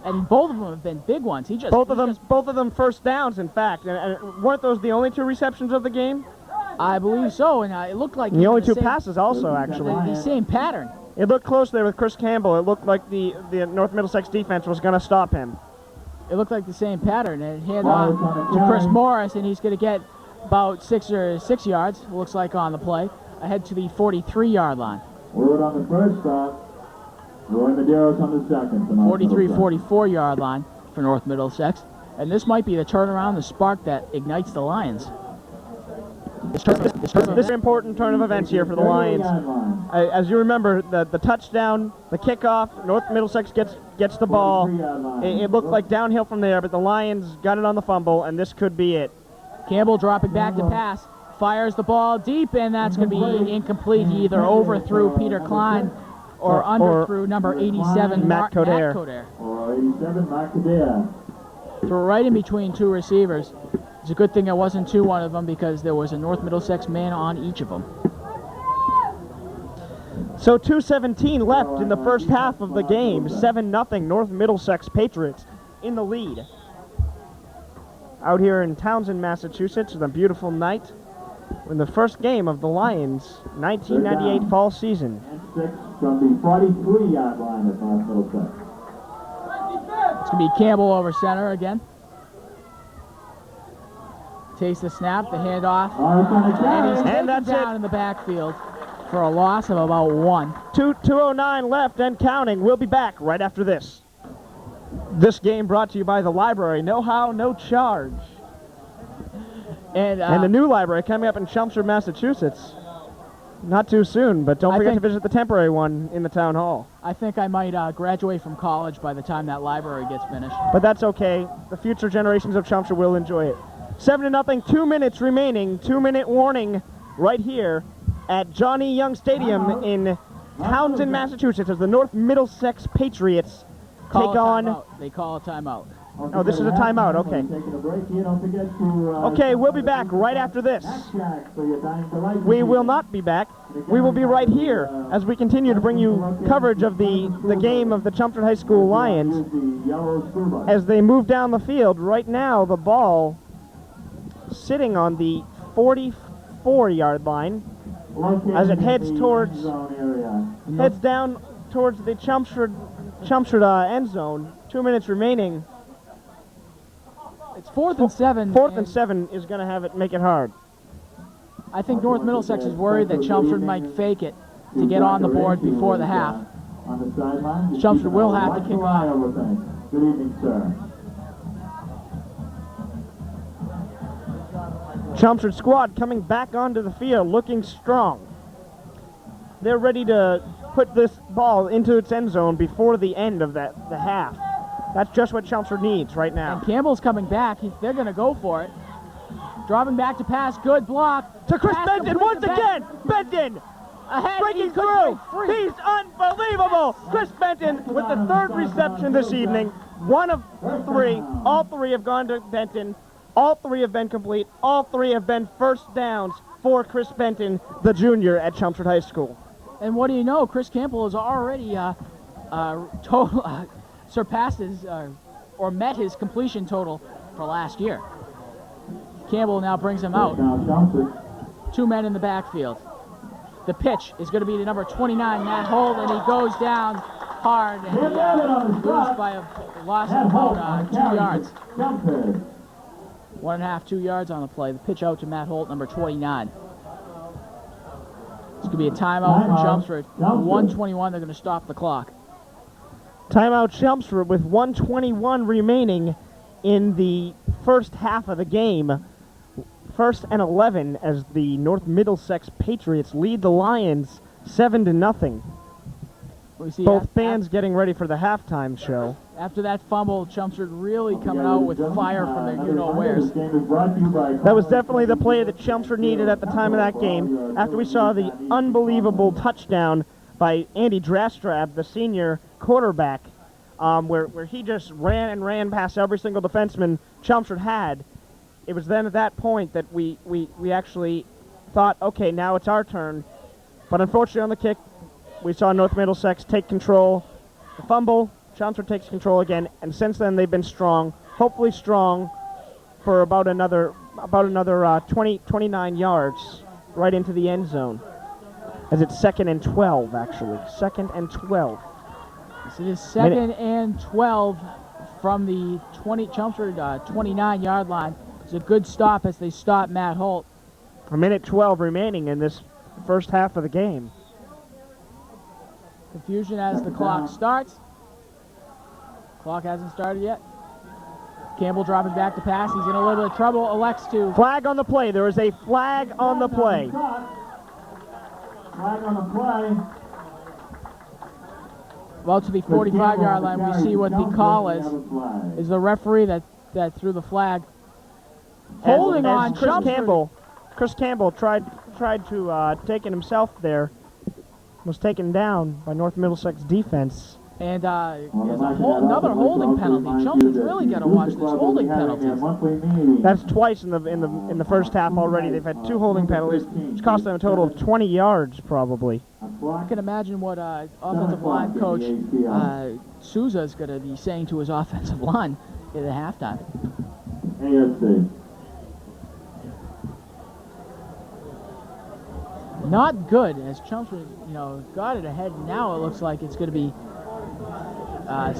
and both of them have been big ones. Both of them first downs, in fact. And weren't those the only 2 receptions of the game? I believe so, and it looked like And the only 2 same, passes also, actually. the same pattern. It looked close there with Chris Campbell. It looked like the North Middlesex defense was going to stop him. It looked like the same pattern, and hand off to Chris Morris, and he's going to get about 6 yards, it looks like, on the play, ahead to the 43-yard line. Wood on the first stop. Roy Medeiros on the second. 44-yard line for North Middlesex. And this might be the turnaround, the spark that ignites the Lions. This is an important turn of events here for the Lions. As you remember, the touchdown, the kickoff, North Middlesex gets the ball. It looked like downhill from there, but the Lions got it on the fumble, and this could be it. Campbell dropping back to pass, fires the ball deep, and that's going to be incomplete. He either overthrew Peter Klein or underthrew number 87, Matt Coder. Or 87, Matt Coder. Threw right in between two receivers. It's a good thing it wasn't to one of them because there was a North Middlesex man on each of them. So 2:17 left in the first half of the game. 7-0 North Middlesex Patriots in the lead. Out here in Townsend, Massachusetts, on a beautiful night in the first game of the Lions' 1998 fall season. And 6 from the 43-yard line of North Middlesex. It's going to be Campbell over center again. Takes the snap, the handoff, and he's taken down in the backfield for a loss of about 1. 2:09 left and counting. We'll be back right after this. This game brought to you by the library. No how, no charge. And the new library coming up in Chelmsford, Massachusetts. Not too soon, but don't forget to visit the temporary one in the town hall. I think I might graduate from college by the time that library gets finished. But that's okay. The future generations of Chelmsford will enjoy it. 7-0, 2 minutes remaining. 2-minute warning right here at Johnny Young Stadium in Townsend, Massachusetts, as the North Middlesex Patriots take on... They call a timeout. Oh, this is a timeout, okay. Okay, we'll be back right after this. We will not be back. We will be right here as we continue to bring you coverage of the game of the Chelmsford High School Lions as they move down the field. Right now, the ball sitting on the 44-yard line as it heads down towards the Chelmsford end zone. 2 minutes remaining. It's 4th and 7. 4th and 7 is going to make it hard. I think North Middlesex is worried that Chelmsford might fake it to get on the board before the half. Chelmsford will have to kick off. Good evening, sir. Chelmsford squad coming back onto the field looking strong. They're ready to put this ball into its end zone before the end of the half. That's just what Chelmsford needs right now. And Campbell's coming back. They're going to go for it. Dropping back to pass. Good block. To Chris Benton once again. Benton breaking through. He's unbelievable. Chris Benton with the 3rd reception this evening. 1 of 3. All 3 have gone to Benton. All 3 have been complete. All 3 have been first downs for Chris Benton, the junior at Chelmsford High School. And what do you know? Chris Campbell has already surpassed his or met his completion total for last year. Campbell now brings him out. 2 men in the backfield. The pitch is going to be to number 29, Matt Holt, and he goes down hard and he loses by a loss of about 2 yards. 1.5, 2 yards on the play. The pitch out to Matt Holt, number 29. It's going to be a timeout from Chelmsford. 1:21, they're going to stop the clock. Timeout Chelmsford with 1:21 remaining in the first half of the game. 1st and 11 as the North Middlesex Patriots lead the Lions 7-0. Both bands getting ready for the halftime show. After that fumble, Chelmsford really coming out with fire from their you-know-wheres. That was definitely the play that Chelmsford needed at the time of that game. After we saw the unbelievable touchdown by Andy Drastrab, the senior quarterback, where he just ran and ran past every single defenseman Chelmsford had. It was then at that point that we actually thought, okay, now it's our turn. But unfortunately on the kick, we saw North Middlesex take control. The fumble, Chelmsford takes control again, and since then they've been strong, hopefully strong for about another 29 yards right into the end zone. As it's 2nd and 12, actually. 2nd and 12. This is 2nd and 12 from the Chelmsford 29-yard line. It's a good stop as they stop Matt Holt. A minute 12 remaining in this first half of the game. Confusion as the clock starts. Clock hasn't started yet. Campbell dropping back to pass. He's in a little bit of trouble. Elects to. Flag on the play. There is a flag on the play. Flag on the play. Well, to the 45-yard line, we see what the call is. Is the referee that threw the flag. Holding on Chris Chelmsford. Campbell. Chris Campbell tried to take it himself there. Was taken down by North Middlesex defense. And there's another holding penalty. Chelmsford's really got to watch this holding penalties. That's twice in the first half already. They've had 2 holding penalties, which cost them a total of 20 yards probably. I can imagine what offensive line coach Souza is going to be saying to his offensive line at halftime. AFC. Not good as Chelmsford, got it ahead. Now it looks like it's going to be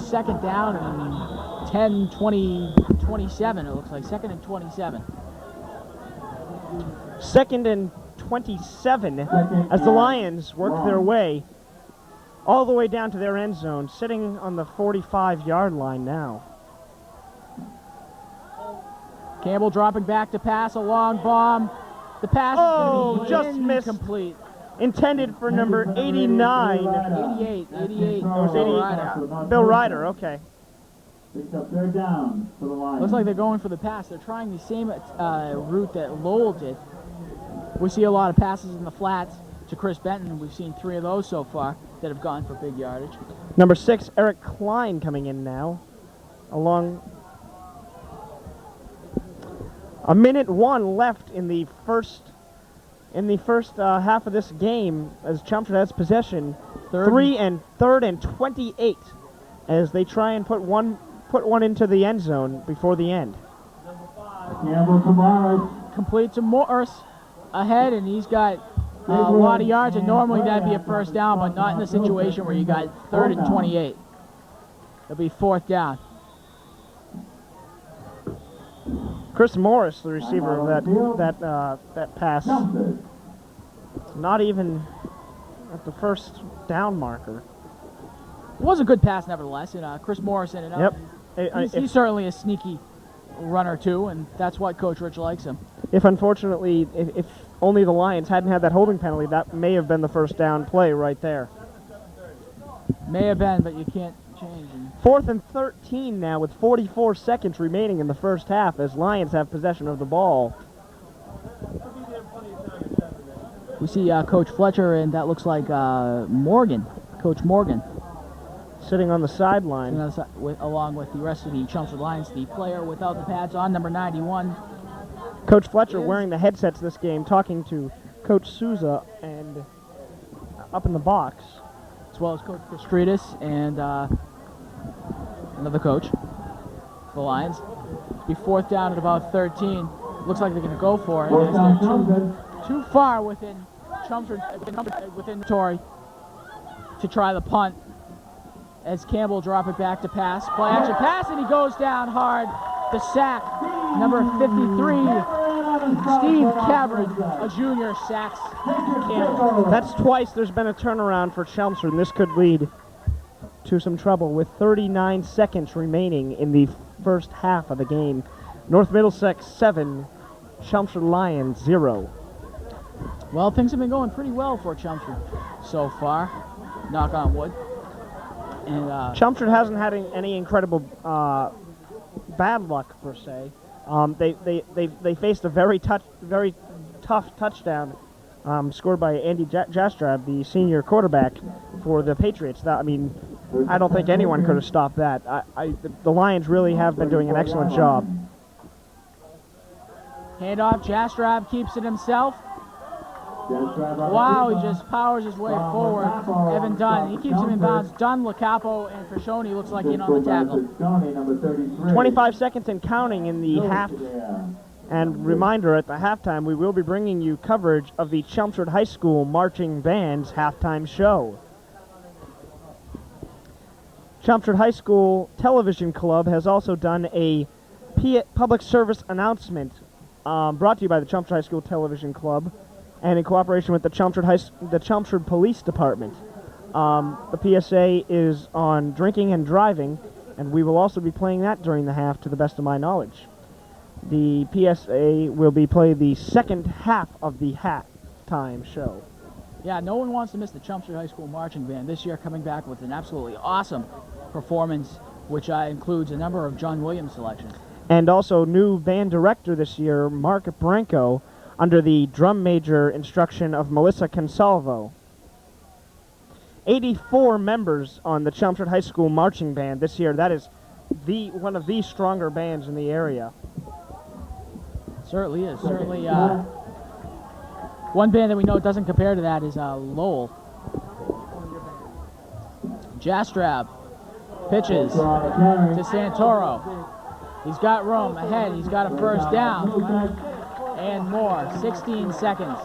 second down and 10, 20, 27. It looks like second and 27. Second and 27 as the Lions work their way all the way down to their end zone, sitting on the 45-yard line now. Campbell dropping back to pass, a long bomb. The pass is going to be just missed. incomplete. Intended for number 89. 88. It was 88. Bill Ryder, okay. Picks up third down for the Lions. Looks like they're going for the pass. They're trying the same route that Lowell did. We see a lot of passes in the flats to Chris Benton. We've seen 3 of those so far that have gone for big yardage. Number 6, Eric Klein coming in now. Along a minute 1 left in the first half of this game as Chelmsford has possession. Third and 28 as they try and put one into the end zone before the end. Campbell to Morris. Complete to Morris ahead, and he's got a lot of yards, and normally that'd be a first down, but not in the situation where you got 3rd and 28. It'll be 4th down. Chris Morris, the receiver of that pass, not even at the first down marker. It was a good pass, nevertheless, and Chris Morris ended up. Yep. He's certainly a sneaky runner too, and that's what Coach Rich likes him. If unfortunately, if only the Lions hadn't had that holding penalty, that may have been the first down play right there. May have been, but you can't change. 4th and 13 now with 44 seconds remaining in the first half as Lions have possession of the ball. We see Coach Fletcher, and that looks like Morgan, Coach Morgan. Sitting on the sideline. Along with the rest of the Chelmsford Lions, the player without the pads on, number 91. Coach Fletcher wearing the headsets this game, talking to Coach Souza and up in the box. As well as Coach Kostridis and another coach for the Lions. It'll be 4th down at about 13. Looks like they're going to go for it. They're too far within Chelmsford, within the territory to try the punt. As Campbell drop it back to pass. Play action pass, and he goes down hard. The sack, number 53, Steve Cavern, a junior, sacks Campbell. That's twice there's been a turnaround for Chelmsford, and this could lead to some trouble with 39 seconds remaining in the first half of the game. North Middlesex 7, Chelmsford Lions 0. Well, things have been going pretty well for Chelmsford so far. Knock on wood. And Chelmsford hasn't had any incredible bad luck per se. They faced a very tough touchdown scored by Andy Jastrab, the senior quarterback for the Patriots. I don't think anyone could have stopped that. The Lions really have been doing an excellent job. Handoff, Jastrab keeps it himself. Wow, he just powers his way forward. Evan Dunn, he keeps him in bounds. Dunn, LaCapo, and Frashoni looks like in on the tackle. 25 seconds and counting in the half. And reminder, at the halftime, we will be bringing you coverage of the Chelmsford High School Marching Band's halftime show. Chelmsford High School Television Club has also done a public service announcement brought to you by the Chelmsford High School Television Club and in cooperation with the Chelmsford Police Department. The PSA is on drinking and driving, and we will also be playing that during the half to the best of my knowledge. The PSA will be played the second half of the halftime show. Yeah, no one wants to miss the Chelmsford High School Marching Band this year, coming back with an absolutely awesome performance, which includes a number of John Williams selections. And also new band director this year, Mark Branco, under the drum major instruction of Melissa Consalvo. 84 members on the Chelmsford High School Marching Band this year. That is one of the stronger bands in the area. Certainly is. Certainly, one band that we know doesn't compare to that is Lowell. Jastrab pitches to Santoro. He's got room ahead. He's got a first down and more. 16 seconds.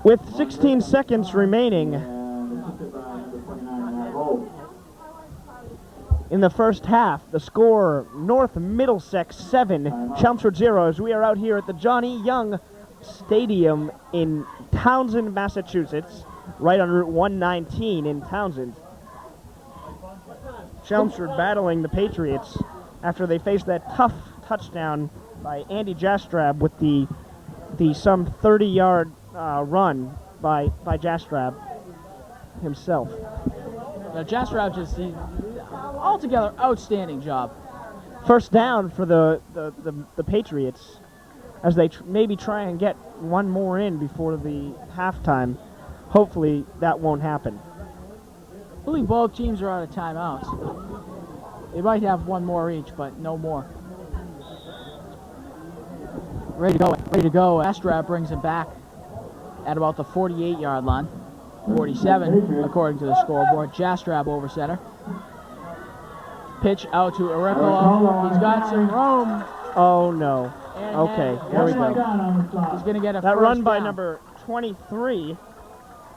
With 16 seconds remaining in the first half, the score, North Middlesex 7, Chelmsford 0, as we are out here at the Johnny Young Stadium in Townsend, Massachusetts, right on Route 119 in Townsend. Chelmsford battling the Patriots after they faced that tough touchdown by Andy Jastrab with the some 30-yard run by Jastrab himself. Now Jastrab just altogether outstanding job. First down for the Patriots as they maybe try and get one more in before the halftime. Hopefully that won't happen. I believe both teams are out of timeouts. They might have one more each, but no more. Ready to go. Jastrab brings it back at about the 48-yard line. 47, according to the scoreboard. Jastrab over center. Pitch out to Arecolo. He's got some room. Oh, no. Okay, there we go. He's going to get a that first run by down. number 23,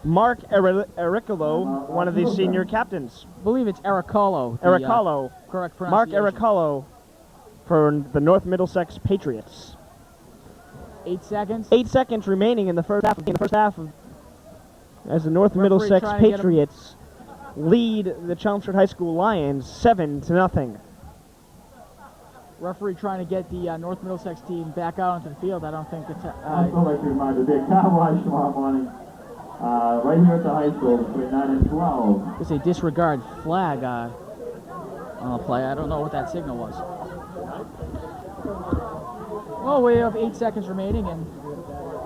Mark Arecolo, one of the senior captains. I believe it's Arecolo. Arecolo. Correct Mark pronunciation. Arecolo for the North Middlesex Patriots. 8 seconds. 8 seconds remaining in the first half. As the North Middlesex Patriots lead the Chelmsford High School Lions 7-0. Referee trying to get the North Middlesex team back out onto the field. I don't think it's... I'd also like to remind the big car wash tomorrow morning, right here at the high school between 9 and 12. It's a disregard flag on the play. I don't know what that signal was. Well, we have 8 seconds remaining, and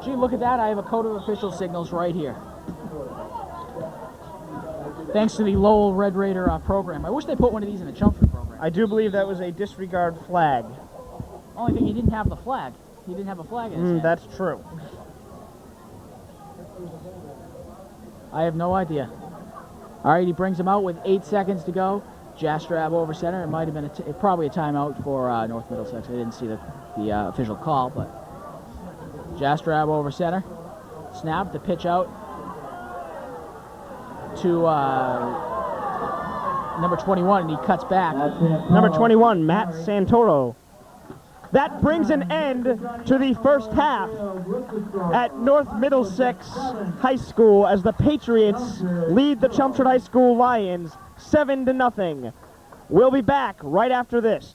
gee, look at that. I have a code of official signals right here. Thanks to the Lowell Red Raider program. I wish they put one of these in the Chelmsford program. I do believe that was a disregard flag. Only thing, he didn't have the flag. He didn't have a flag in his hand. That's true. I have no idea. All right, he brings him out with 8 seconds to go. Jastrab over center. It might have been probably a timeout for North Middlesex. I didn't see the official call, but Jastrab over center. Snap, the pitch out to number 21, and he cuts back. Number 21, Matt Santoro. That brings an end to the first half at North Middlesex High School as the Patriots lead the Chelmsford High School Lions 7-0. We'll be back right after this.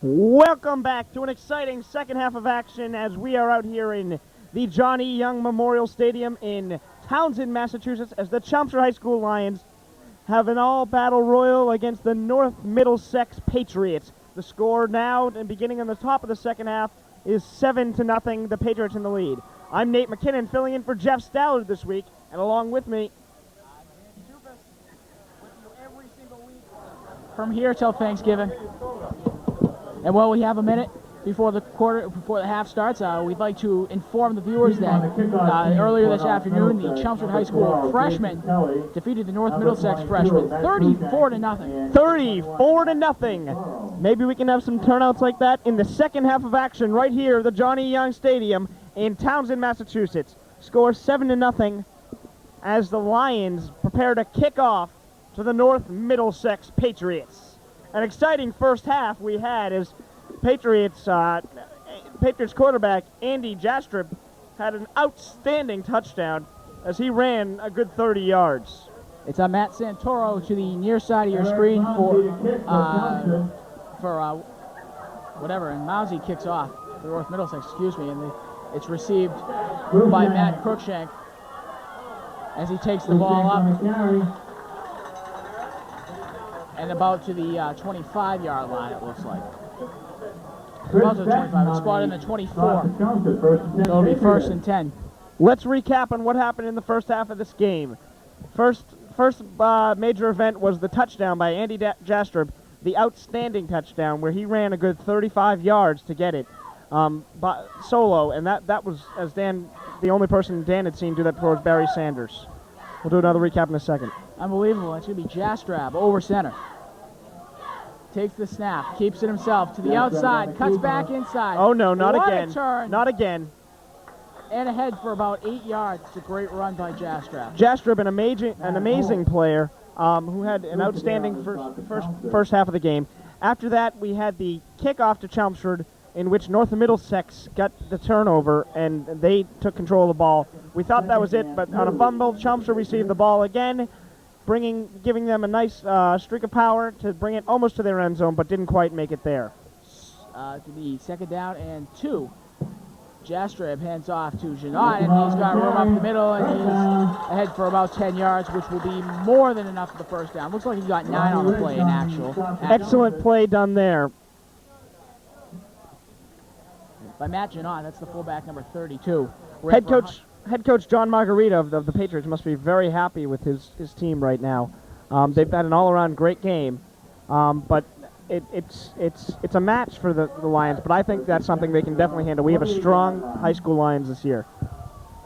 Welcome back to an exciting second half of action as we are out here in the Johnny Young Memorial Stadium in Townsend, Massachusetts, as the Chelmsford High School Lions have an all-battle royal against the North Middlesex Patriots. The score now, and beginning on the top of the second half, is 7-0, the Patriots in the lead. I'm Nate McKinnon, filling in for Jeff Stallard this week, and along with me, from here till Thanksgiving. And while we have a minute before the half starts, we'd like to inform the viewers that earlier this afternoon, the Chelmsford High School freshmen defeated the North Middlesex freshmen 34-0. 34-0. Maybe we can have some turnouts like that in the second half of action right here at the Johnny Young Stadium in Townsend, Massachusetts. Score 7-0 as the Lions prepare to kick off to the North Middlesex Patriots. An exciting first half we had as Patriots quarterback Andy Jastrib had an outstanding touchdown as he ran a good 30 yards. It's on Matt Santoro to the near side of your screen for whatever, and Mousy kicks off for North Middlesex, excuse me, and it's received by Matt Crookshank as he takes the ball up and about to the 25-yard line, it looks like. About to the 25, it's spotted in the 24. So it'll be 1st and 10. Let's recap on what happened in the first half of this game. First major event was the touchdown by Andy Jastrib, the outstanding touchdown where he ran a good 35 yards to get it solo, and that was, as Dan, the only person Dan had seen do that before was Barry Sanders. We'll do another recap in a second. Unbelievable. It's going to be Jastrab over center. Takes the snap, keeps it himself to the outside, cuts back inside. Oh no, not what again. A turn. Not again. And ahead for about 8 yards. It's a great run by Jastrab. Jastrib, an amazing player who had an outstanding first half of the game. After that, we had the kickoff to Chelmsford, in which North Middlesex got the turnover and they took control of the ball. We thought that was it, but on a fumble, Chelmsford received the ball again, giving them a nice streak of power to bring it almost to their end zone, but didn't quite make it there. To be 2nd down and 2. Jastrab hands off to Janot, and he's got room up the middle, and he's ahead for about 10 yards, which will be more than enough for the first down. Looks like he got 9 on the play in actual. Excellent play done there. By Matt Janot, that's the fullback, number 32. Head coach John Margarita of the Patriots must be very happy with his team right now. They've had an all-around great game, but it's a match for the Lions, but I think that's something they can definitely handle. We have a strong high school Lions this year.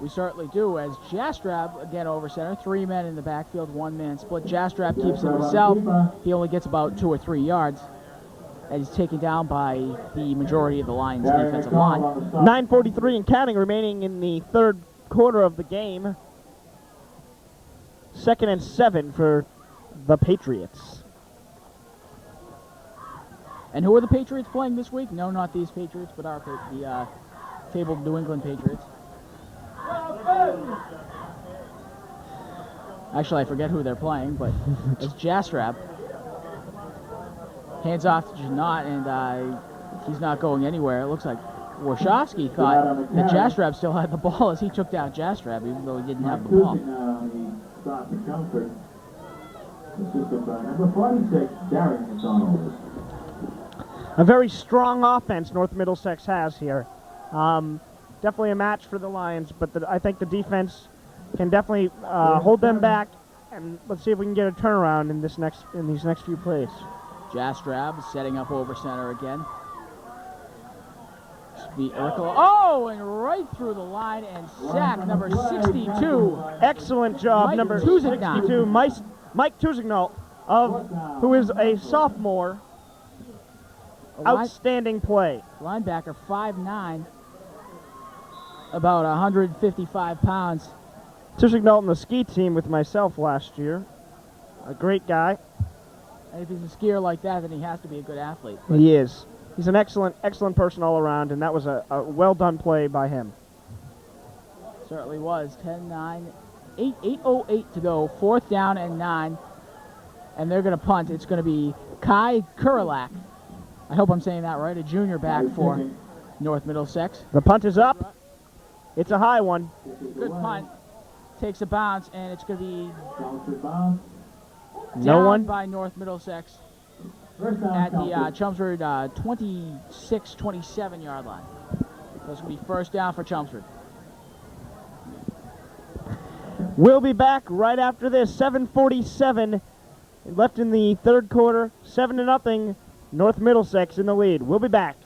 We certainly do, as Jastrab, again over center, 3 men in the backfield, 1 man split. Jastrab keeps it himself. He only gets about 2 or 3 yards, and he's taken down by the majority of the Lions' defensive line. 9:43 and counting remaining in the third quarter of the game. 2nd and 7 for the Patriots. And who are the Patriots playing this week? No, not these Patriots, but the fabled New England Patriots. Actually, I forget who they're playing, but it's Jastrab. Hands off to Janot, and he's not going anywhere. It looks like Warshawski thought that Jastrab still had the ball as he took down Jastrab, even though he didn't have the ball. Number 46, Darren McDonald. A very strong offense North Middlesex has here. Definitely a match for the Lions, but I think the defense can definitely hold them back, and let's see if we can get a turnaround in these next few plays. Jastrab setting up over center again. Oh, and right through the line and sack number 62. Excellent job, Mike number Tuzignol. 62, Mike Tuzignol, who is a sophomore. Outstanding play. Linebacker, 5'9", about 155 pounds. Tuzignol on the ski team with myself last year. A great guy. And if he's a skier like that, then he has to be a good athlete. He is. He's an excellent person all around, and that was a well-done play by him. Certainly was. 10-9, 8:08 to go. 4th down and 9. And they're going to punt. It's going to be Kai Kuralak. I hope I'm saying that right. A junior back for North Middlesex. The punt is up. It's a high one. Good punt. Takes a bounce, and it's going to be No down one by North Middlesex at the Chelmsford 26, 27-yard line. So it's going to be 1st down for Chelmsford. We'll be back right after this. 7:47 left in the third quarter. 7-0. North Middlesex in the lead. We'll be back.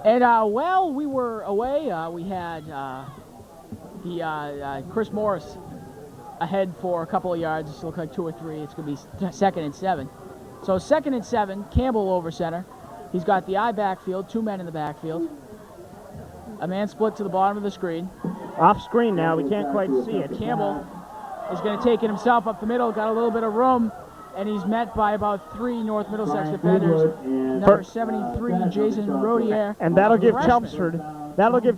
And while we were away, we had Chris Morris ahead for a couple of yards. It looked like 2 or 3. It's going to be 2nd and 7. So 2nd and 7, Campbell over center. He's got the I backfield, 2 men in the backfield. A man split to the bottom of the screen. Off screen now. We can't quite see it. Campbell is going to take it himself up the middle, got a little bit of room, and he's met by about 3 North Middlesex defenders. Number 73, Jason Rodier. And that'll give freshman.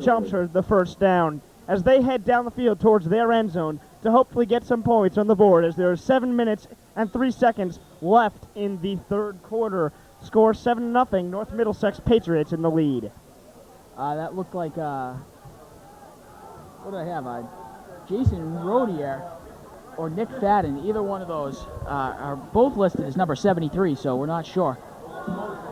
Chelmsford the first down as they head down the field towards their end zone to hopefully get some points on the board as there are 7 minutes and 3 seconds left in the third quarter. Score 7-0, North Middlesex Patriots in the lead. That looked like, what do I have? Jason Rodier or Nick Fadden. Either one of those are both listed as number 73, so we're not sure.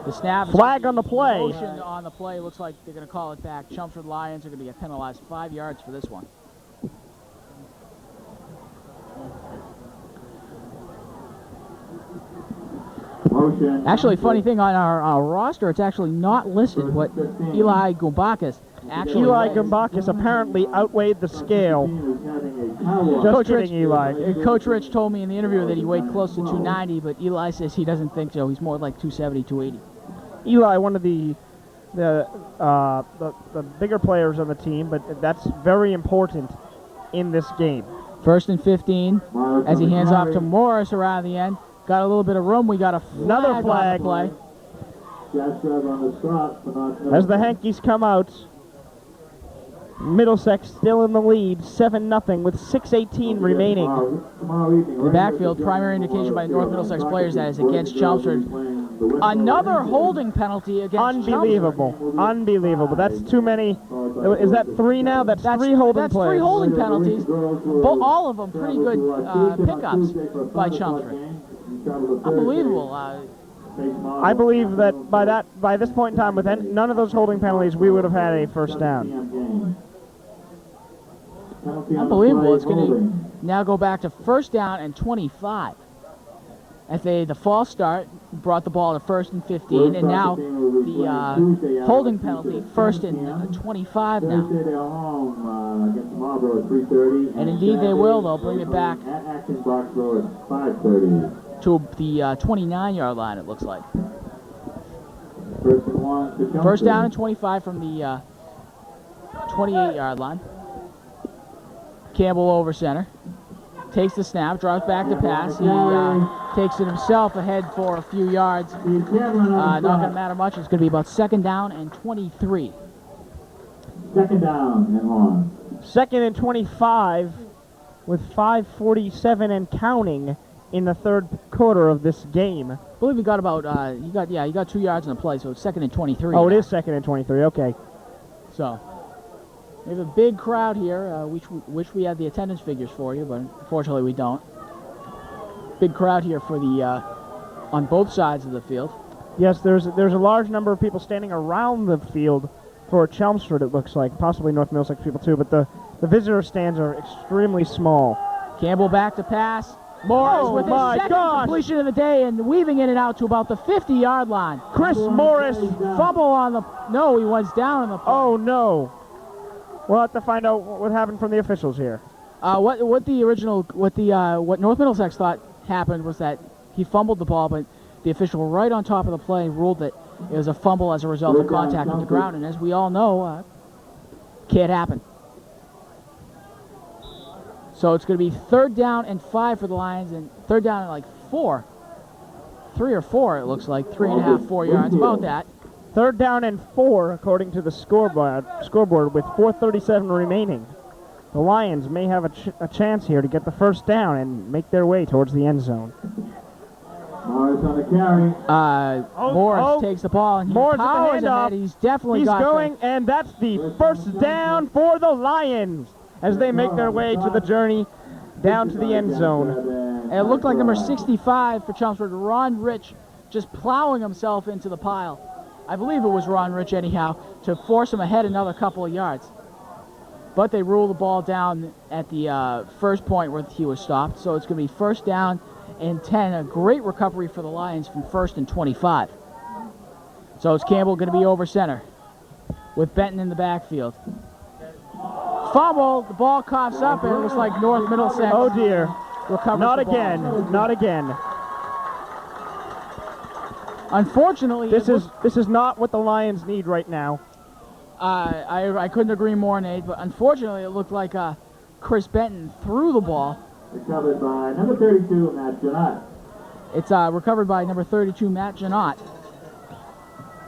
The snap. Flag on the play. Motion on the play. Looks like they're going to call it back. Chelmsford Lions are going to get penalized 5 yards for this one. Actually, funny thing, on our roster, it's actually not listed what Eli Gumbakis actually Eli weighs. Gumbakis apparently outweighed the scale. Just kidding, Eli. Coach Rich told me in the interview that he weighed close to 290, but Eli says he doesn't think so. He's more like 270, 280. Eli, one of the bigger players on the team, but that's very important in this game. 1st and 15 as he hands off to Morris around the end. Got a little bit of room. We got Another flag on the play. As the Hankies come out. Middlesex still in the lead, 7-0 with 6:18 remaining. The backfield, primary indication by North Middlesex players that is against Chelmsford. Another holding penalty against Unbelievable. Chelmsford. Unbelievable. That's too many. Is that 3 now? That's 3 holding plays. That's 3 holding penalties. All of them pretty good pickups by Chelmsford. Unbelievable. I believe that by this point in time, with none of those holding penalties, we would have had a first down. Unbelievable. It's going to now go back to 1st down and 25. As the false start brought the ball to 1st and 15, and now the holding penalty, 1st and 25 now. And indeed they will. They'll bring it back to the 29-yard line, it looks like. 1st down and 25 from the 28-yard line. Campbell over center. Takes the snap, drops back to pass. He takes it himself ahead for a few yards. Not going to matter much. It's going to be about 2nd down and 23. 2nd down and long. 2nd and 25 with 5:47 and counting in the third quarter of this game. I believe you got about, you got 2 yards in the play, so it's 2nd and 23. Oh, it is 2nd and 23, okay. So, we have a big crowd here, which we have the attendance figures for you, but unfortunately we don't. Big crowd here for the, on both sides of the field. Yes, there's a large number of people standing around the field for Chelmsford, it looks like. Possibly North Middlesex people too, but the visitor stands are extremely small. Campbell back to pass. Morris with his second completion of the day and weaving in and out to about the 50-yard line. Chris Morris. Fumble on the... No, he was down on the... Oh, no. We'll have to find out what happened from the officials here. What North Middlesex thought happened was that he fumbled the ball, but the official right on top of the play ruled that it was a fumble as a result of contact with the ground, and as we all know, can't happen. So it's going to be 3rd down and 5 for the Lions, and 3rd down and like 4. 3 or 4, it looks like. 3.5, 4 yards, about that. 3rd down and 4, according to the scoreboard with 4:37 remaining. The Lions may have a chance here to get the first down and make their way towards the end zone. Morris on the carry. Morris takes the ball and he powers ahead. He's definitely got going, and that's the first down for the Lions as they make their way to the journey down to the end zone. And it looked like number 65 for Chelmsford, Ron Rich, just plowing himself into the pile. I believe it was Ron Rich anyhow, to force him ahead another couple of yards. But they rule the ball down at the first point where he was stopped, so it's going to be 1st down and 10. A great recovery for the Lions from 1st and 25. So it's Campbell going to be over center with Benton in the backfield. Fumble, the ball coughs up, and it looks like North Middlesex. Oh dear. Recovers Not the ball. again. Not again. Unfortunately, this is not what the Lions need right now. I couldn't agree more, Nate, but unfortunately it looked like Chris Benton threw the ball Recovered by number 32, Matt Janot. It's recovered by number 32, Matt Janot,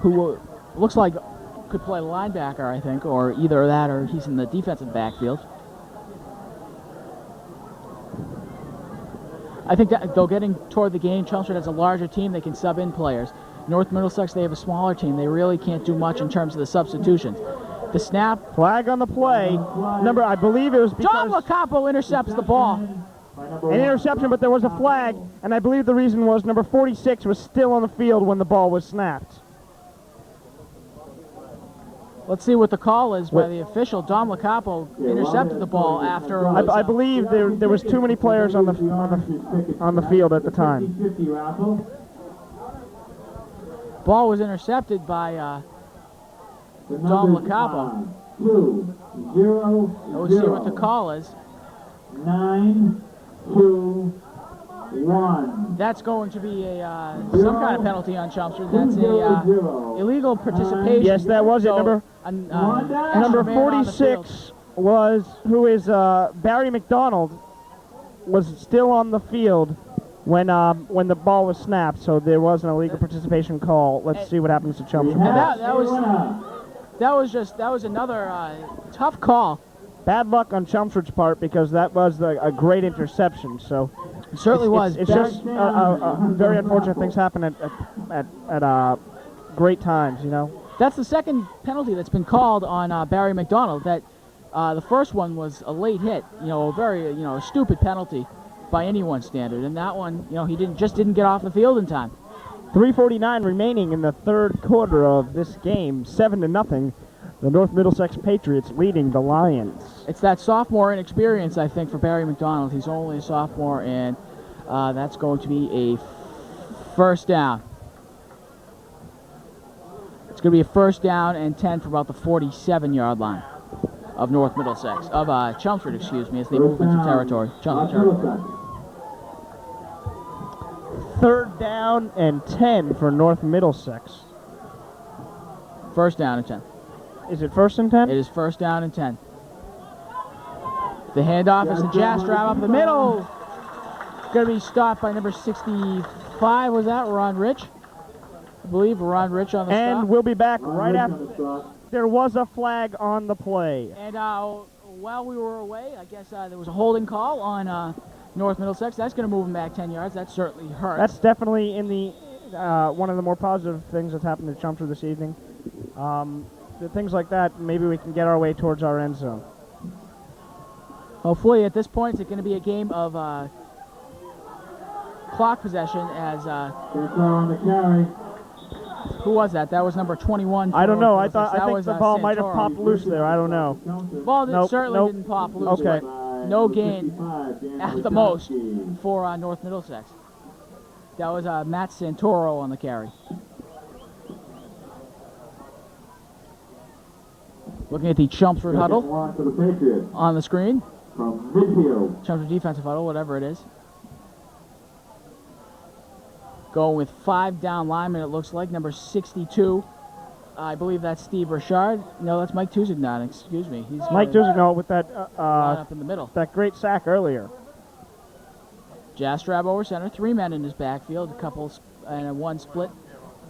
who looks like could play linebacker, I think, or either that or he's in the defensive backfield. I think that, though, getting toward the game, Chelmsford has a larger team. They can sub in players. North Middlesex, they have a smaller team. They really can't do much in terms of the substitutions. The snap. Flag on the play. I believe it was because John Lacapo intercepts the ball. an interception, but there was a flag, and I believe the reason was number 46 was still on the field when the ball was snapped. Let's see what the call is by the official. Dom Lacapo intercepted the ball after. I believe there was too many players on the field at the time. Ball was intercepted by Dom Lacapo. 2-0-0. We'll see what the call is. 9-2-1. That's going to be a some kind of penalty on Chelmsford. That's a illegal participation. Yes, that was it. Number Number 46 was Barry McDonald was still on the field when the ball was snapped. So there was an illegal participation call. Let's see what happens to Chelmsford. And that was another tough call. Bad luck on Chelmsford's part because that was a great interception. So it certainly was. It's just very unfortunate things happen at great times, you know. That's the second penalty that's been called on Barry McDonald. That the first one was a late hit, a very a stupid penalty by anyone's standard, and that one he didn't get off the field in time. 3:49 remaining in the third quarter of this game, 7-0. The North Middlesex Patriots leading the Lions. It's that sophomore inexperience, I think, for Barry McDonald. He's only a sophomore, and that's going to be a first down. It's going to be a first down and 10 for about the 47-yard line of North Middlesex, of Chelmsford, excuse me, as they move into territory. Chelmsford territory. Third down and 10 for North Middlesex. First down and 10. Is it first and 10? It is first down and 10. The handoff is to Jastrab up the middle. Going to be stopped by number 65. Was that Ron Rich? I believe Ron Rich on the stop. And we'll be back right after. There was a flag on the play. And while we were away, I guess there was a holding call on North Middlesex. That's going to move them back 10 yards. That certainly hurts. That's definitely in the one of the more positive things that's happened to Chelmsford this evening. The things like that, maybe we can get our way towards our end zone. Hopefully, at this point, it's going to be a game of clock possession as... on the carry. Who was that? That was number 21. I don't know. I think was, the ball Santoro. might have popped loose there. I don't know. Ball certainly didn't pop loose. Okay. No gain at the most for North Middlesex. That was Matt Santoro on the carry. Looking at the Chelmsford huddle on the screen. Chelmsford defensive huddle, whatever it is. Going with 5 down linemen, it looks like. Number 62, I believe that's Steve Richard. No, that's Mike Tuzignan, excuse me. He's Mike Tuzignan with that up in the middle. That great sack earlier. Jastrab over center, 3 men in his backfield, a couple and a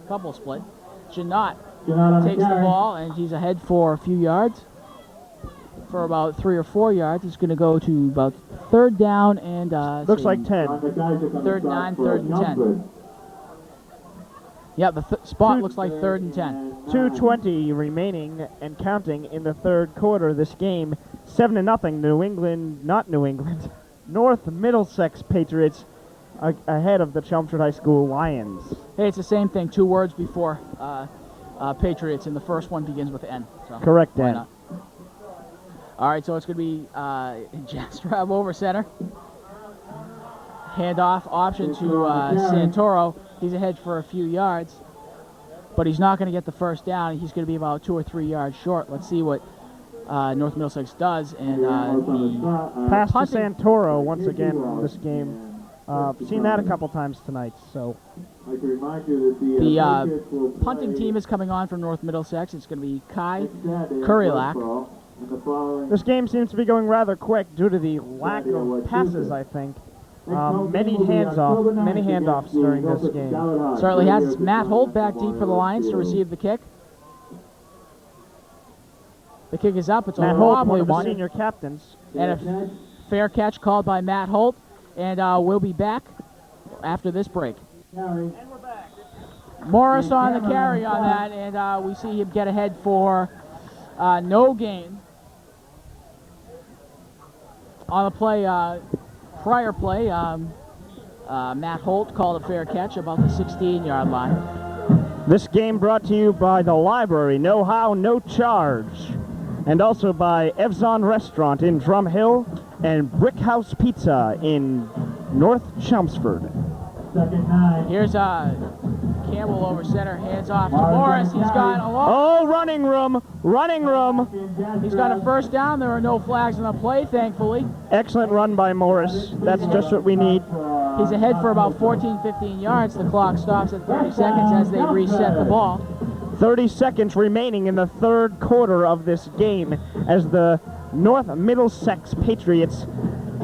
couple split. Janot takes the ball, and he's ahead for a few yards. For about 3 or 4 yards, he's going to go to about third down and... looks like 10. Third 9, third and 10. Yeah, the spot looks like third and 10. 2:20 remaining and counting in the third quarter. This game, 7-0. North Middlesex Patriots ahead of the Chelmsford High School Lions. Hey, it's the same thing. 2 words before Patriots, and the first one begins with N. So correct, Dan. Not? All right, so it's going to be Jastrab over center. Handoff option to Santoro. He's ahead for a few yards, but he's not going to get the first down. He's going to be about 2 or 3 yards short. Let's see what North Middlesex does. And the pass to Santoro once again in this game. Seen that a couple times tonight. So the punting team is coming on from North Middlesex. It's going to be Kai Kurilak. This game seems to be going rather quick due to the lack of passes, I think. Many handoffs during this game. Certainly has. It's Matt Holt back deep for the Lions to receive the kick. The kick is up. It's Matt a Holt, wobbly one of the one. senior captains. And a fair catch called by Matt Holt. And we'll be back after this break. And we're back. Morris on the carry on that, and we see him get ahead for no gain. On the play, prior play, Matt Holt called a fair catch about the 16-yard line. This game brought to you by the library, No How, No Charge, and also by Evzon Restaurant in Drum Hill and Brick House Pizza in North Chelmsford. Here's Campbell over center, hands off to Morris. He's got a long. Oh, running room. He's got a first down. There are no flags on the play, thankfully. Excellent run by Morris. That's just what we need. He's ahead for about 14, 15 yards. The clock stops at 30 seconds as they reset the ball. 30 seconds remaining in the third quarter of this game as the North Middlesex Patriots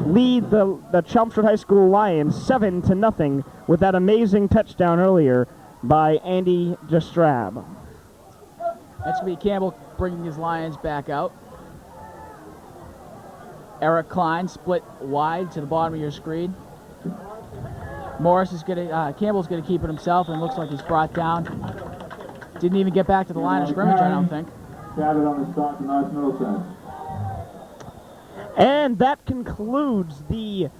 lead the Chelmsford High School Lions 7-0 with that amazing touchdown earlier by Andy Destrab. That's going to be Campbell bringing his Lions back out. Eric Klein split wide to the bottom of your screen. Morris is going to, Campbell's going to keep it himself, and looks like he's brought down. Didn't even get back to the line of scrimmage, I don't think. And that concludes the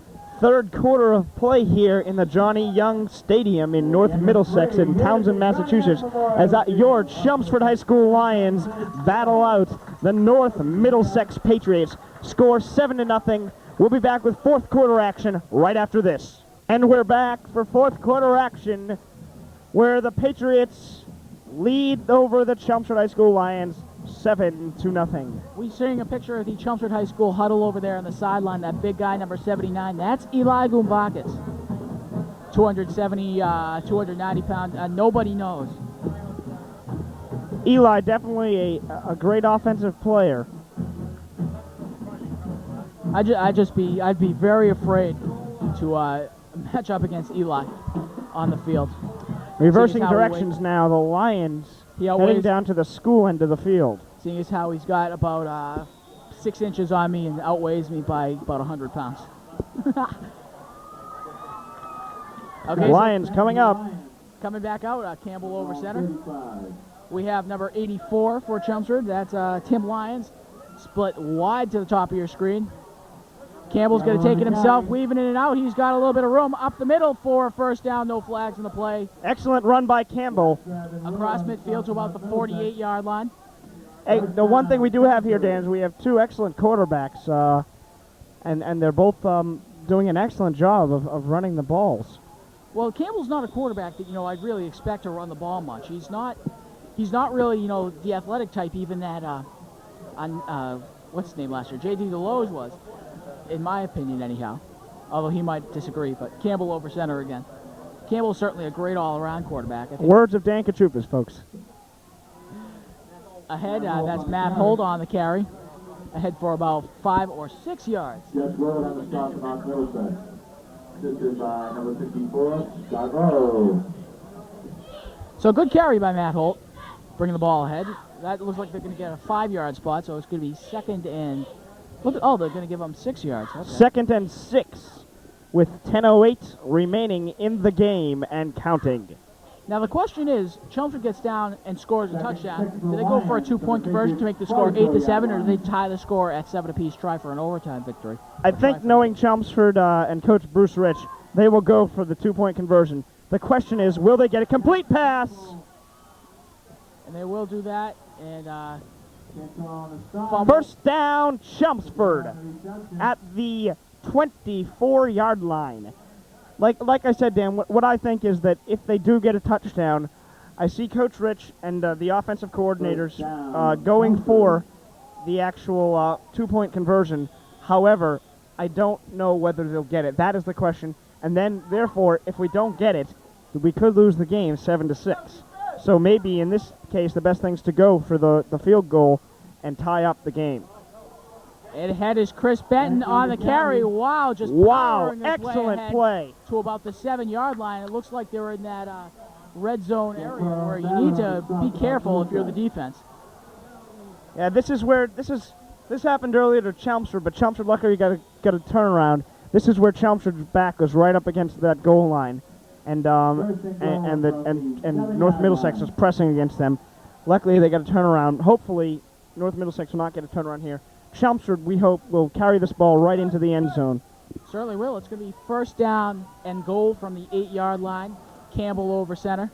third quarter of play here in the Johnny Young Stadium in North Middlesex in Townsend, Massachusetts, as your Chelmsford High School Lions battle out the North Middlesex Patriots. Score 7-0. We'll be back with fourth quarter action right after this. And we're back for fourth quarter action where the Patriots lead over the Chelmsford High School Lions 7-0. We're seeing a picture of the Chelmsford High School huddle over there on the sideline. That big guy, number 79, that's Eli Gumbakis. 270, 290 pounds. Nobody knows. Eli, definitely a great offensive player. I'd be very afraid to match up against Eli on the field. Reversing directions now, the Lions heading down to the school end of the field. Seeing as how he's got about 6 inches on me and outweighs me by about 100 pounds. Okay, Lions coming up. Coming back out, Campbell over center. We have number 84 for Chelmsford. That's Tim Lyons. Split wide to the top of your screen. Campbell's going to take it himself, weaving in and out. He's got a little bit of room up the middle for a first down, no flags in the play. Excellent run by Campbell. Across midfield to about the 48-yard line. Hey, the one thing we do have here, Dan, is we have two excellent quarterbacks, and they're both doing an excellent job of running the balls. Well, Campbell's not a quarterback that, I'd really expect to run the ball much. He's not really, the athletic type even that, what's his name last year? J.D. DeLoge was. In my opinion, anyhow, although he might disagree, but Campbell over center again. Campbell's certainly a great all-around quarterback. Words of Dan Kachupas, folks. Ahead, that's Matt Holt on the carry. Ahead for about 5 or 6 yards. Just roll on the stop from North Middlesex. Assisted by number 54, Scott Rowe. So good carry by Matt Holt, bringing the ball ahead. That looks like they're going to get a 5-yard spot, so it's going to be second and... they're going to give them 6 yards. Okay. Second and 6 with 10:08 remaining in the game and counting. Now the question is, Chelmsford gets down and scores a touchdown. Do they go for a 2-point conversion to make the score 8-7, or do they tie the score at 7 apiece, try for an overtime victory? I think knowing Chelmsford and Coach Bruce Rich, they will go for the 2-point conversion. The question is, will they get a complete pass? And they will do that, and... first down, Chelmsford at the 24-yard line. Like I said, Dan, what I think is that if they do get a touchdown, I see Coach Rich and the offensive coordinators going for the actual 2-point conversion. However, I don't know whether they'll get it. That is the question. And then, therefore, if we don't get it, we could lose the game 7-6. So maybe in this case, the best thing's to go for the field goal and tie up the game. And ahead is Chris Benton on the carry. Wow, just Wow, powering his way excellent ahead play. to about the 7-yard line. It looks like they were in that red zone area where you need to be careful if you're the defense. Yeah, this happened earlier to Chelmsford, but Chelmsford luckily got a turnaround. This is where Chelmsford's back was right up against that goal line, and North Middlesex was pressing against them. Luckily, they got a turnaround. Hopefully, North Middlesex will not get a turnaround here. Chelmsford, we hope, will carry this ball right into the end zone. Certainly will. It's going to be first down and goal from the 8-yard line. Campbell over center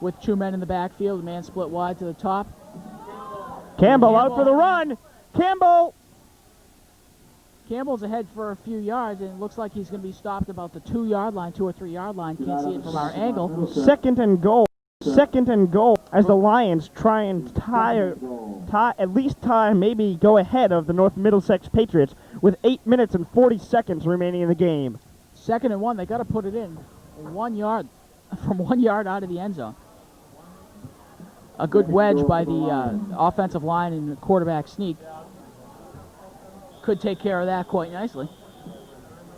with 2 men in the backfield. A man split wide to the top. Campbell out for the run. Campbell's ahead for a few yards, and it looks like he's going to be stopped about the 2-yard line, 2 or 3-yard line. Can't see it from our angle. Second and goal as the Lions try and maybe go ahead of the North Middlesex Patriots with 8 minutes and 40 seconds remaining in the game. 2nd and 1. They got to put it in 1 yard from 1 yard out of the end zone. A good wedge by the offensive line and the quarterback sneak could take care of that quite nicely.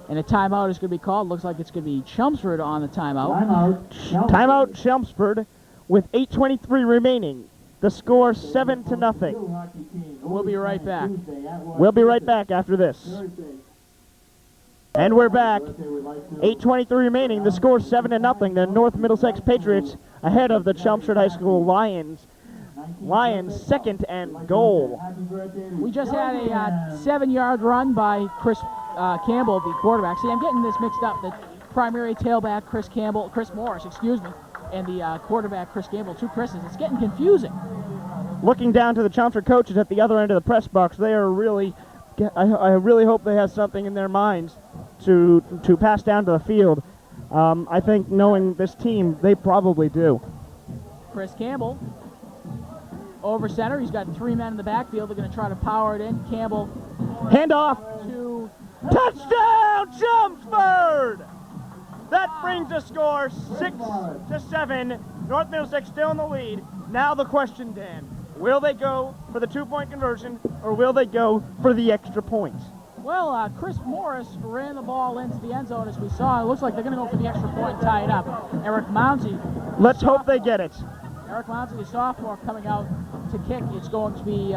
And a timeout is going to be called. Looks like it's going to be Chelmsford on the timeout. Timeout Chelmsford with 8:23 remaining. The score 7-0. We'll be right back. We'll be right back after this. And we're back. 8:23 remaining. The score 7-0. The North Middlesex Patriots ahead of the Chelmsford High School Lions. Lions 2nd and goal. We just had a 7-yard run by Chris Campbell, the quarterback. See, I'm getting this mixed up. The primary tailback, Chris Morris, and the quarterback, Chris Campbell, 2 Chris's. It's getting confusing. Looking down to the Chelmsford coaches at the other end of the press box, they are really, I really hope they have something in their minds to pass down to the field. I think knowing this team, they probably do. Chris Campbell over center. He's got 3 men in the backfield. They're going to try to power it in. Campbell. Handoff. To touchdown, Chelmsford! That brings the score 6-7. North Middlesex still in the lead. Now the question, Dan, will they go for the 2-point conversion or will they go for the extra points? Well, Chris Morris ran the ball into the end zone as we saw. It looks like they're going to go for the extra point and tie it up. Eric Mounsey. Let's hope they get it. Eric Mounsey, the sophomore, coming out to kick. It's going to be,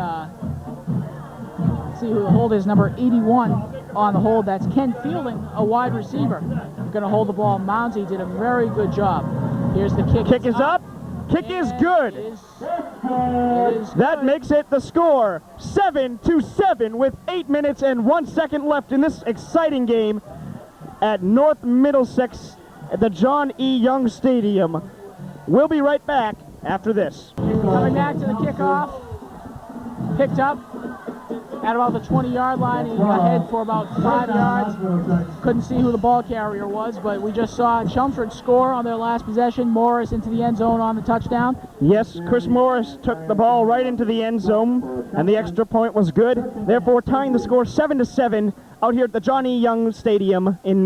see who the hold is, number 81 on the hold. That's Ken Fielding, a wide receiver. Going to hold the ball. Mounsey did a very good job. Here's the kick. Kick is up. Kick is good. That makes it the score 7-7 with 8 minutes and 1 second left in this exciting game at North Middlesex at the John E. Young Stadium. We'll be right back after this. Coming back to the kickoff. Picked up at about the 20-yard line. He ahead for about 5 yards. Couldn't see who the ball carrier was, but we just saw Chelmsford score on their last possession. Morris into the end zone on the touchdown. Yes, Chris Morris took the ball right into the end zone, and the extra point was good, therefore tying the score 7-7 out here at the John E. Young Stadium in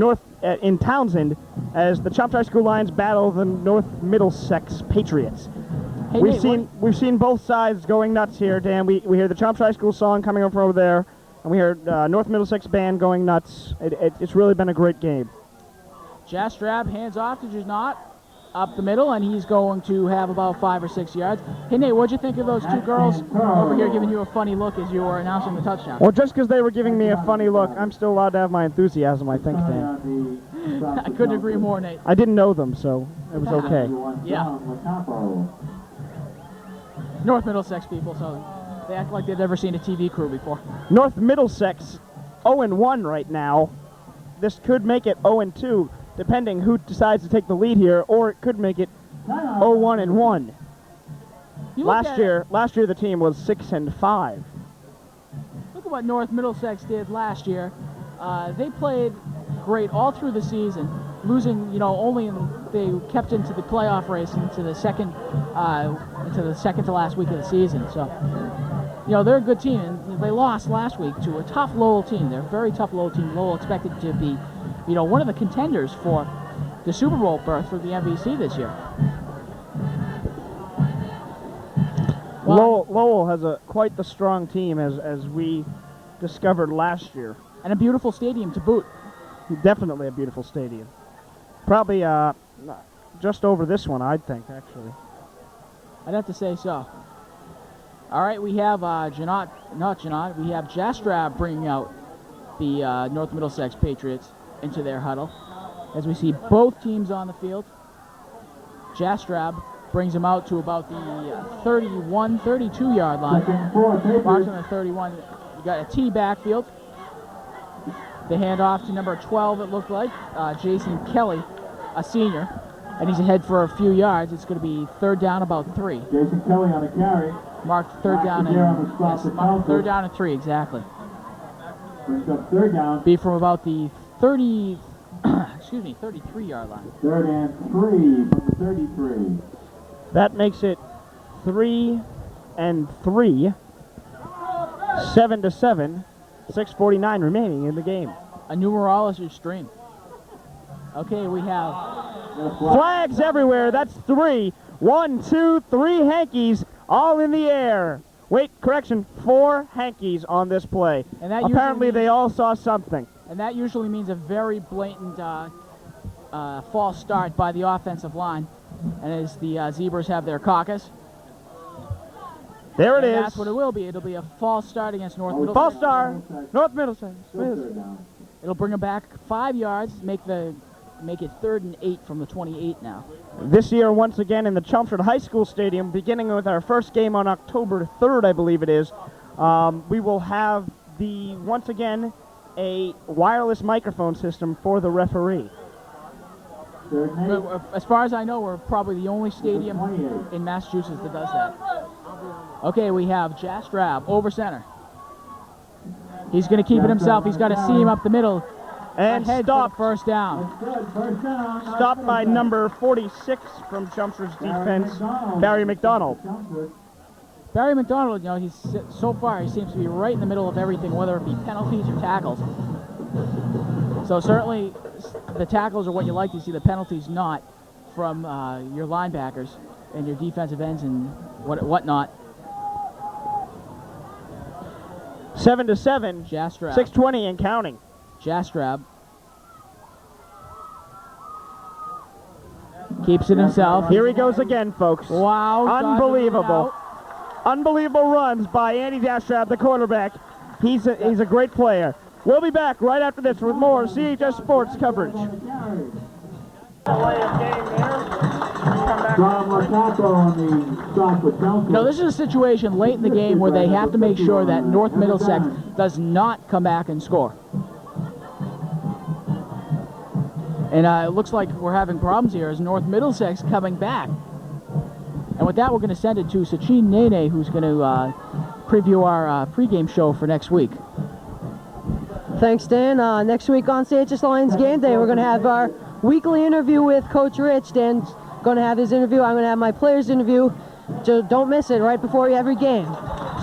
Townsend as the Chelmsford High School Lions battle the North Middlesex Patriots. Hey, we've seen both sides going nuts here, Dan. We hear the Chelmsford High School song coming over there, and we hear North Middlesex band going nuts. It's really been a great game. Jastrab hands off to Jusnot up the middle, and he's going to have about 5 or 6 yards. Hey, Nate, what'd you think of those 2 girls over here giving you a funny look as you were announcing the touchdown? Well, just because they were giving me a funny look, I'm still allowed to have my enthusiasm, I think, Dan. I couldn't agree more, Nate. I didn't know them, so it was okay. Yeah. North Middlesex people, so they act like they've never seen a TV crew before. North Middlesex 0-1 right now. This could make it 0-2, depending who decides to take the lead here, or it could make it 0-1-1. Last year the team was 6-5. Look at what North Middlesex did last year. They played great all through the season, losing, only they kept into the playoff race into the second to last week of the season. So, they're a good team, and they lost last week to a tough Lowell team. They're a very tough Lowell team. Lowell expected to be, one of the contenders for the Super Bowl berth for the MVC this year. Well, Lowell has quite the strong team as we discovered last year. And a beautiful stadium to boot. Definitely a beautiful stadium. Probably just over this one, I'd think, actually. I'd have to say so. All right, we have we have Jastrab bringing out the North Middlesex Patriots into their huddle. As we see both teams on the field. Jastrab brings them out to about the 32-yard line. Marks on the 31. You got a T backfield. They hand off to number 12, it looked like, Jason Kelly, a senior. And he's ahead for a few yards. It's going to be third down, about 3. Jason Kelly on the carry. Marked third down and 3, exactly. Brings up third down. Be from about the 33-yard line. 3rd and 3 from the 33. That makes it 3 and 3. 7-7. 6:49 remaining in the game. A numerology stream. Okay, we have Flags everywhere. That's 3. 1, 2, 3 hankies all in the air. Wait, correction, 4 hankies on this play. And that apparently usually they all saw something. And that usually means a very blatant false start by the offensive line. And as the Zebras have their caucus. There it And is. that's what it will be. It'll be a false start against North Middlesex. False start. North Middlesex. It'll bring them back 5 yards, make it 3rd and 8 from the 28 now. This year, once again, in the Chelmsford High School Stadium, beginning with our first game on October 3rd, I believe it is, we will have once again, a wireless microphone system for the referee. As far as I know, we're probably the only stadium in Massachusetts that does that. Okay, we have Jastrab over center. He's going to keep it himself. He's got a seam up the middle. And stopped. First down. Stopped by number 46 from Chelmsford's defense, Barry McDonald. Barry McDonald, so far he seems to be right in the middle of everything, whether it be penalties or tackles. So certainly the tackles are what you like to see, the penalties not, from your linebackers and your defensive ends and whatnot. 7-7. Jastrab. 6:20 and counting. Jastrab keeps it himself. Here he goes again, folks. Wow. Unbelievable. Unbelievable runs by Andy Jastrab, the quarterback. He's a great player. We'll be back right after this with more CHS Sports coverage. This is a situation late in the game where they have to make sure that North Middlesex does not come back and score. And it looks like we're having problems here as North Middlesex coming back. And with that, we're going to send it to Sachin Nene, who's going to preview our pregame show for next week. Thanks, Dan. Next week on CHS Lions Game Day, we're going to have our weekly interview with Coach Rich. Dan's going to have his interview. I'm going to have my players' interview. Just don't miss it right before every game.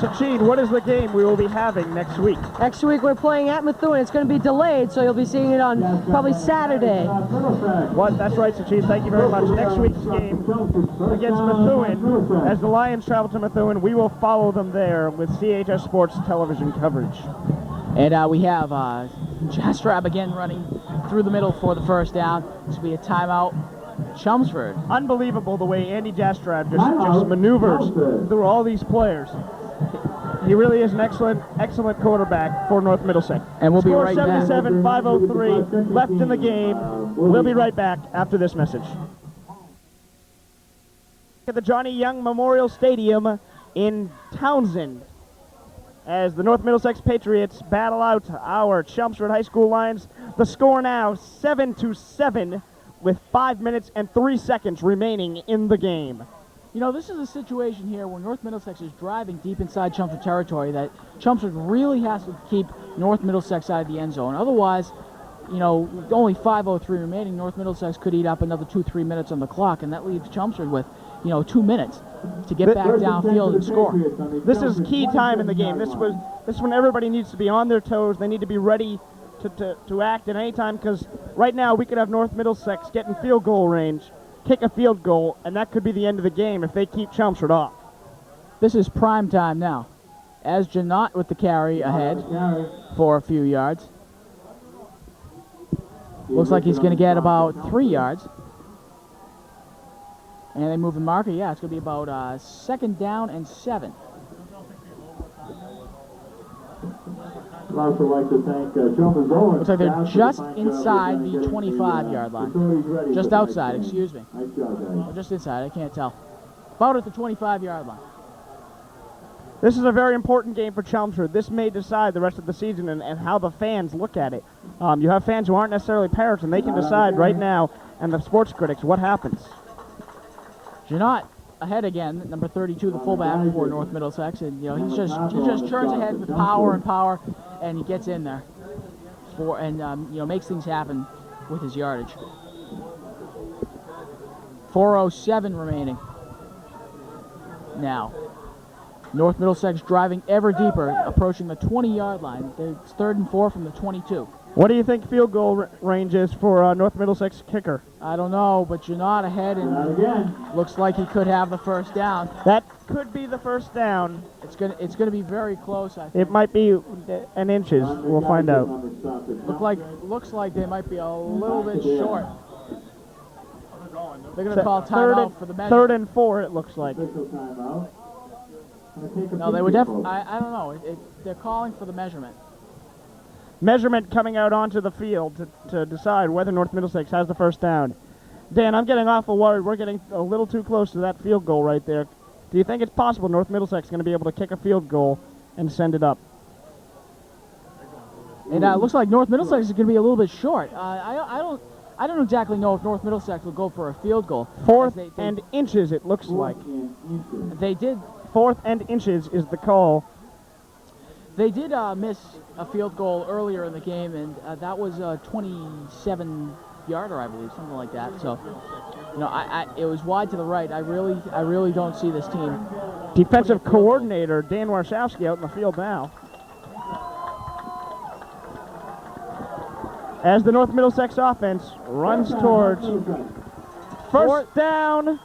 Sachin, what is the game we will be having next week? Next week we're playing at Methuen. It's going to be delayed, so you'll be seeing it on probably Saturday. That's right, Sachin. Thank you very much. Next week's game against Methuen, as the Lions travel to Methuen, we will follow them there with CHS Sports television coverage. And we have Jastrab again running through the middle for the first down. This will be a timeout. Chelmsford. Unbelievable the way Andy Jastrab just maneuvers through all these players. He really is an excellent quarterback for North Middlesex. And we'll be right back. 77, 5:03 left in the game. We'll be right back after this message. At the Johnny Young Memorial Stadium in Townsend, as the North Middlesex Patriots battle out our Chelmsford High School Lions. The score now 7-7 with 5 minutes and 3 seconds remaining in the game. This is a situation here where North Middlesex is driving deep inside Chelmsford territory that Chelmsford really has to keep North Middlesex out of the end zone. Otherwise, only 5:03 remaining, North Middlesex could eat up another 2-3 minutes on the clock, and that leaves Chelmsford with, 2 minutes to get back downfield and score. This is key time in the game. This is when everybody needs to be on their toes. They need to be ready to act at any time, because right now we could have North Middlesex get in field goal range, kick a field goal, and that could be the end of the game if they keep Chelmsford off. This is prime time now. as Janot with the carry ahead for a few yards. Looks like he's going to get about 3 yards. And they move the marker. Yeah, it's going to be about 2nd down and 7. I'd also like to thank Joe Mazzola. Looks like they're just inside the 25-yard line. Just outside, excuse me. Nice job, guys. Or just inside, I can't tell. About at the 25-yard line. This is a very important game for Chelmsford. This may decide the rest of the season and how the fans look at it. You have fans who aren't necessarily parents, and they can decide right now, and the sports critics, what happens. Janot ahead again, number 32, the fullback for North Middlesex, and you know he just churns ahead with power, and he gets in there makes things happen with his yardage. 4:07 remaining. Now, North Middlesex driving ever deeper, approaching the 20-yard line. It's 3rd and 4 from the 22. What do you think field goal range is for North Middlesex kicker? I don't know, but Janot ahead, and looks like he could have the first down. That could be the first down. It's gonna be very close. I think. It might be an inches. We'll find out. Looks like they might be a little bit short. They're gonna call timeout for the measure. 3rd and 4, it looks like. No, they would definitely. I don't know. They're calling for the measurement. Measurement coming out onto the field to decide whether North Middlesex has the first down. Dan, I'm getting awful worried. We're getting a little too close to that field goal right there. Do you think it's possible North Middlesex is going to be able to kick a field goal and send it up? It looks like North Middlesex is going to be a little bit short. I don't exactly know if North Middlesex will go for a field goal. 4th and inches, it looks like. They did. 4th and inches is the call. They did miss a field goal earlier in the game, and that was a 27-yarder, I believe, something like that. So, it was wide to the right. I really don't see this team. Defensive coordinator Dan Warshawski out in the field now. As the North Middlesex offense runs towards first down.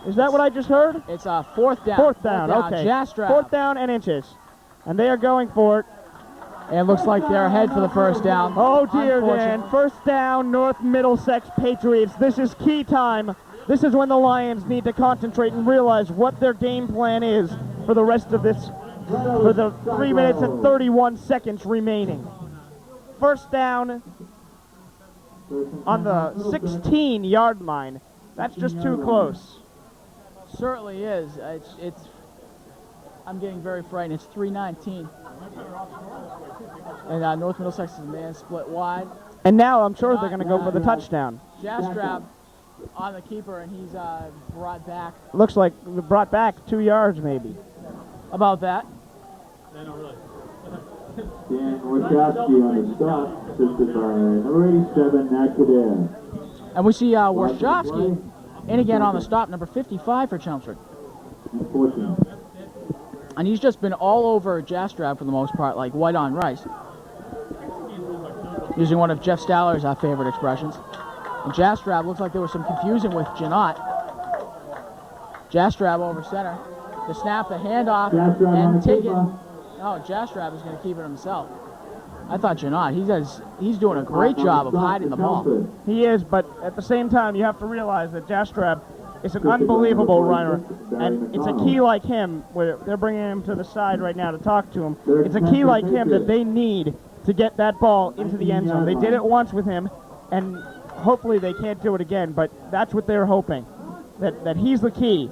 Is that what I just heard? It's 4th down. 4th down, okay. Jastrab. 4th down and inches. And they are going for it. And it looks like they're ahead for the first down. Oh, dear, Dan. First down, North Middlesex Patriots. This is key time. This is when the Lions need to concentrate and realize what their game plan is for the rest of this, for the 3 minutes and 31 seconds remaining. First down on the 16-yard line. That's just too close. Certainly is. I'm getting very frightened. It's 3:19. And North Middlesex is a man split wide. And now I'm sure they're going to go for the touchdown. Jastrab on the keeper, and he's brought back. Looks like brought back 2 yards maybe. About that. Dan Warshawski on the stop, assisted by number 87, Nakadar. And we see Warshawski in again on the stop, number 55 for Chelmsford. And he's just been all over Jastrab for the most part, like white on rice. Using one of Jeff Staller's favorite expressions. And Jastrab looks like there was some confusion with Janot. Jastrab over center. The snap, the handoff, and take it. Oh, Jastrab is going to keep it himself. I thought Janot, he's doing a great job of hiding the ball. He is, but at the same time, you have to realize that Jastrab is an unbelievable runner, and it's a key like him, where they're bringing him to the side right now to talk to him. It's a key like him that they need to get that ball into the end zone. They did it once with him, and hopefully they can't do it again, but that's what they're hoping, that he's the key,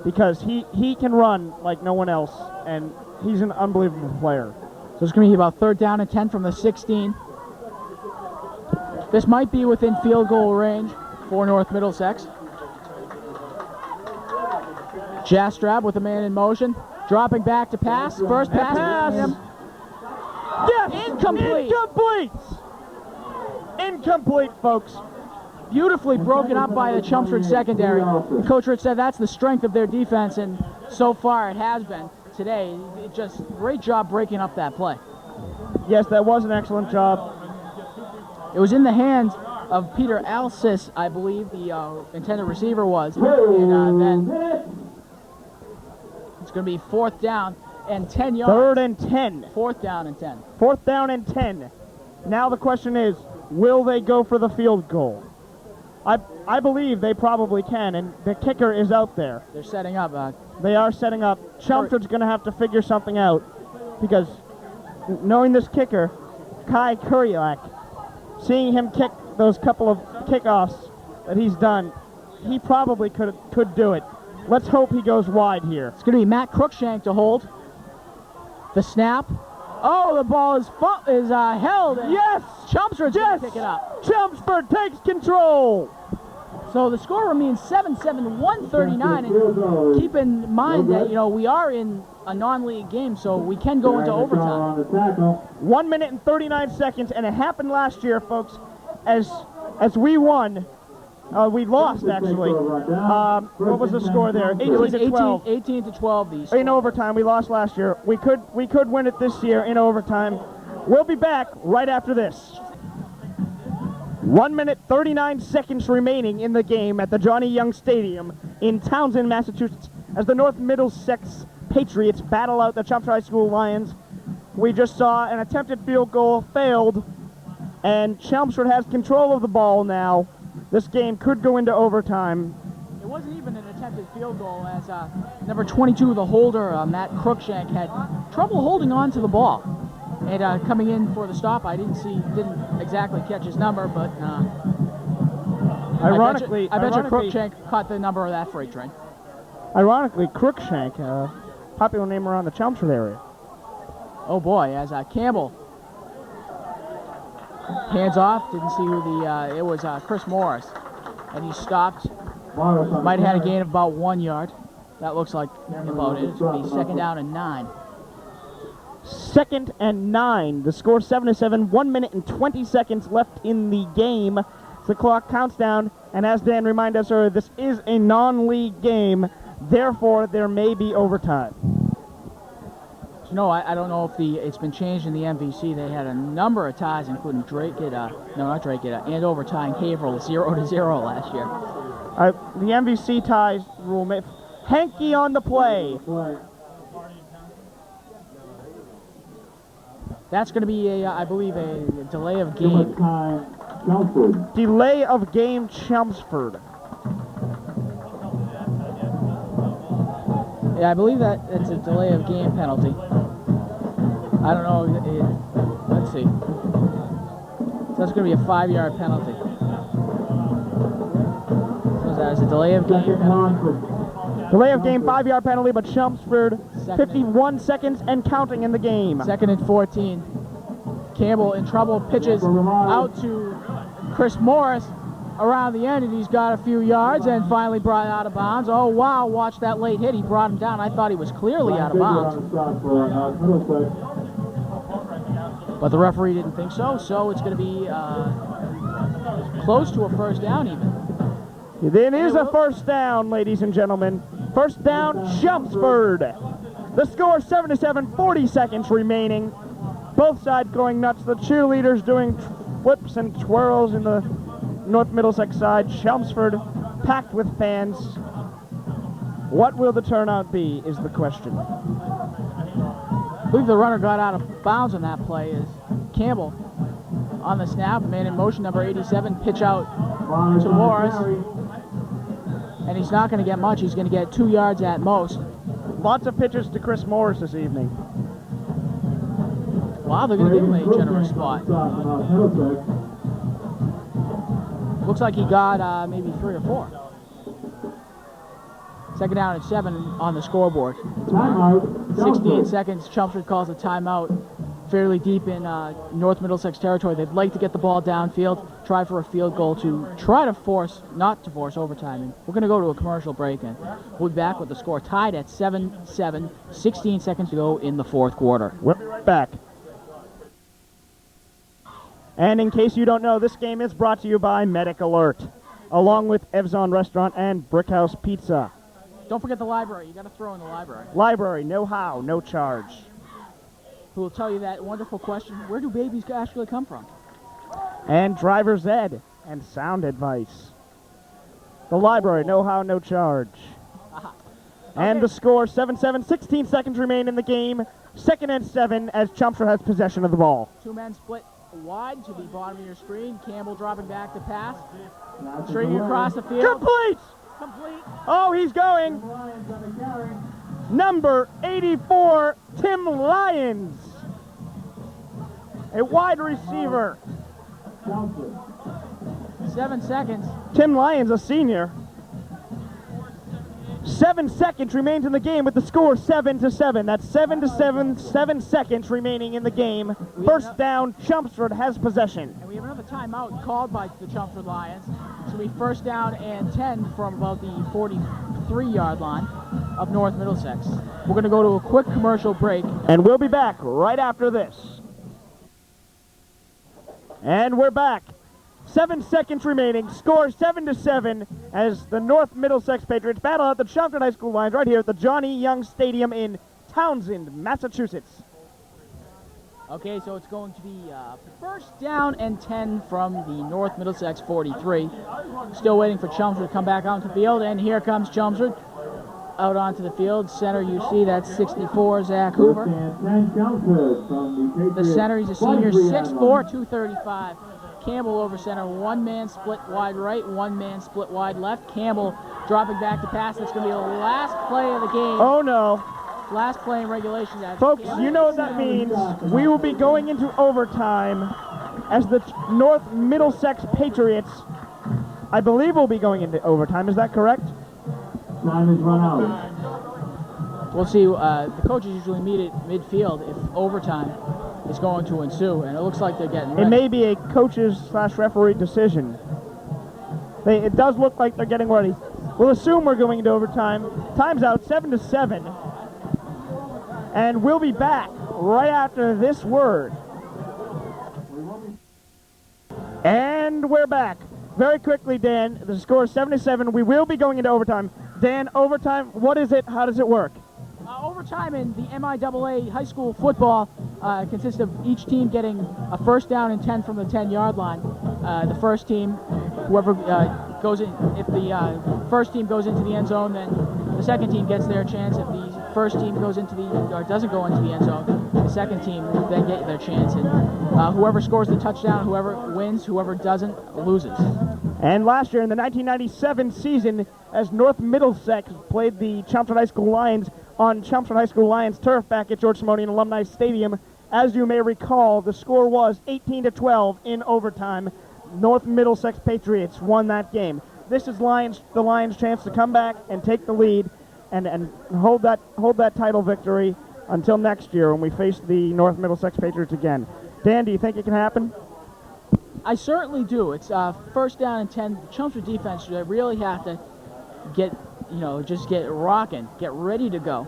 because he can run like no one else, and he's an unbelievable player. So it's going to be about 3rd down and 10 from the 16. This might be within field goal range for North Middlesex. Jastrab with a man in motion, dropping back to pass. First pass. Yes! Incomplete. Incomplete, folks. Beautifully broken up by the Chelmsford secondary. Coach Rich said that's the strength of their defense, and so far it has been today. Just great job breaking up that play. Yes, that was an excellent job. It was in the hands of Peter Alsis, I believe the intended receiver was. And then it's going to be 4th down and 10 yards. 3rd and 10. 4th down and 10. 4th down and 10. Now the question is, will they go for the field goal? I believe they probably can, and the kicker is out there. They're setting up. They are setting up. Chelmsford's going to have to figure something out, because knowing this kicker, Kai Kuryak, seeing him kick those couple of kickoffs that he's done, he probably could do it. Let's hope he goes wide here. It's going to be Matt Cruikshank to hold. The snap. Oh, the ball is held. And Yes! Chelmsford's going to pick it up. Chelmsford takes control. So the score remains 7-7, 139. And keep in mind that, we are in a non-league game, so we can go into overtime. 1 minute and 39 seconds, and it happened last year, folks, as we won. We lost, actually. What was the score there? 18 to 12. 18 to 12. In overtime, we lost last year. We could win it this year in overtime. We'll be back right after this. 1 minute, 39 seconds remaining in the game at the Johnny Young Stadium in Townsend, Massachusetts, as the North Middlesex Patriots battle out the Chelmsford High School Lions. We just saw an attempted field goal failed, and Chelmsford has control of the ball now. This game could go into overtime. It wasn't even an attempted field goal, as number 22, the holder, Matt Cruikshank, had trouble holding on to the ball. And coming in for the stop, I didn't exactly catch his number, but Ironically, I bet you Cruikshank caught the number of that freight train. Ironically, Cruikshank, popular name around the Chelmsford area. Oh boy, as Campbell hands off, didn't see who it was Chris Morris, and he stopped. Might have had a gain of about 1 yard. That looks like about it. It's going to be 2nd down and 9. 2nd and 9. The score 7-7. 1 minute and 20 seconds left in the game. The clock counts down, and as Dan reminded us earlier, this is a non-league game. Therefore, there may be overtime. No, I don't know if it's been changed in the MVC. They had a number of ties, including Andover tying Haverhill 0-0 last year. The MVC ties rule. Hanky on the play. That's going to be, I believe, a delay of game. Delay of game, Chelmsford. Yeah, I believe that it's a delay of game penalty. I don't know. Let's see. So that's going to be a 5-yard penalty. So that's a delay of game penalty. Delay of game, 5-yard penalty, but Chelmsford 51 seconds and counting in the game. 2nd and 14. Campbell in trouble, pitches out to Chris Morris around the end, and he's got a few yards and finally brought out of bounds. Oh, wow, watch that late hit. He brought him down. I thought he was clearly out of bounds. But the referee didn't think so, so it's going to be close to a 1st down even. It is a 1st down, ladies and gentlemen. 1st down, Chelmsford. The score 7-7, 40 seconds remaining. Both sides going nuts. The cheerleaders doing flips and twirls in the North Middlesex side. Chelmsford packed with fans. What will the turnout be is the question. I believe the runner got out of bounds on that play is Campbell on the snap. Man in motion, number 87, pitch out to Morris. And he's not going to get much. He's going to get 2 yards at most. Lots of pitches to Chris Morris this evening. Wow, they're going to give him a generous spot. Looks like he got maybe 3 or 4. 2nd down and 7 on the scoreboard. 16 seconds. Chelmsford calls a timeout. Fairly deep in North Middlesex territory. They'd like to get the ball downfield, try for a field goal to try to not to force overtime. And we're going to go to a commercial break, and we'll be back with the score tied at 7-7, 16 seconds to go in the 4th quarter. We'll be right back. And in case you don't know, this game is brought to you by Medic Alert, along with Evzon Restaurant and Brickhouse Pizza. Don't forget the library. You got to throw in the library. Library, no how, no charge. Who will tell you that wonderful question, where do babies actually come from? And driver's ed and sound advice. The library, no how, no charge. And the score, 7-7, 16 seconds remain in the game. 2nd and 7 as Chelmsford has possession of the ball. Two men split wide to the bottom of your screen. Campbell dropping back to pass. Straight across the field. Complete! Complete. Oh, he's going. Number 84, Tim Lyons. A wide receiver. 7 seconds. Tim Lyons, a senior. 7 seconds remains in the game with the score 7-7. That's 7-7, 7 seconds remaining in the game. First down, Chelmsford has possession. And we have another timeout called by the Chelmsford Lions. So we first down and 10 from about the 43-yard line of North Middlesex. We're going to go to a quick commercial break. And we'll be back right after this. And we're back. 7 seconds remaining. Score 7-7 as the North Middlesex Patriots battle out the Chelmsford High School Lions right here at the Johnny Young Stadium in Townsend, Massachusetts. Okay, so it's going to be first down and 10 from the North Middlesex 43. Still waiting for Chelmsford to come back onto the field, and here comes Chelmsford out onto the field. Center, you see, that's 64, Zach Hoover. The center, he's a senior, 6'4", 235. Campbell over center, one man split wide right, one man split wide left. Campbell dropping back to pass. That's going to be the last play of the game. Oh no. Last play in regulation. Folks, you know what that means. We will be going into overtime as the North Middlesex Patriots, I believe, will be going into overtime. Is that correct? Time is run out. We'll see. The coaches usually meet at midfield if overtime is going to ensue, and it looks like they're getting ready. It may be a coaches/referee decision. It does look like they're getting ready. We'll assume we're going into overtime. Time's out, 7-7. And we'll be back right after this word. And we're back. Very quickly, Dan, the score is 7-7. We will be going into overtime. Dan, overtime, what is it? How does it work? Overtime in the MIAA high school football consists of each team getting a first down and 10 from the 10-yard line. The first team, whoever goes in, if the first team goes into the end zone, then the second team gets their chance. If the first team goes into or doesn't go into the end zone, the second team then get their chance. And whoever scores the touchdown, whoever wins, whoever doesn't, loses. And last year in the 1997 season, as North Middlesex played the Chelmsford High School Lions on Chelmsford High School Lions turf back at George Simonian Alumni Stadium, as you may recall, the score was 18-12 in overtime. North Middlesex Patriots won that game. This is the Lions' chance to come back and take the lead and hold that title victory until next year when we face the North Middlesex Patriots again. Dan, do you think it can happen? I certainly do. It's first down and 10. The Chelmsford defense, they really have to just get rocking, get ready to go.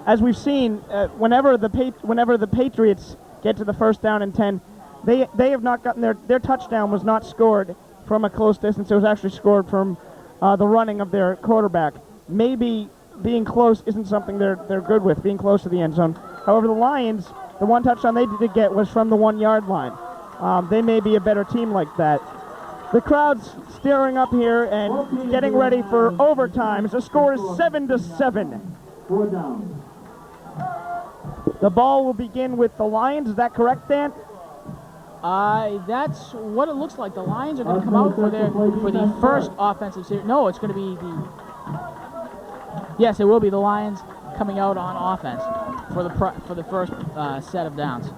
As we've seen, whenever the Patriots get to the first down and 10, they have not gotten their touchdown was not scored from a close distance. It was actually scored from the running of their quarterback. Maybe being close isn't something they're good with, being close to the end zone. However, the Lions, the one touchdown they did get was from the 1-yard line. They may be a better team like that. The crowd's stirring up here and getting ready for overtime. The score is 7-7. 4 down. The ball will begin with the Lions. Is that correct, Dan? That's what it looks like. The Lions are going to come out for the first offensive series. No, it's going to be Yes, it will be the Lions coming out on offense for the first set of downs.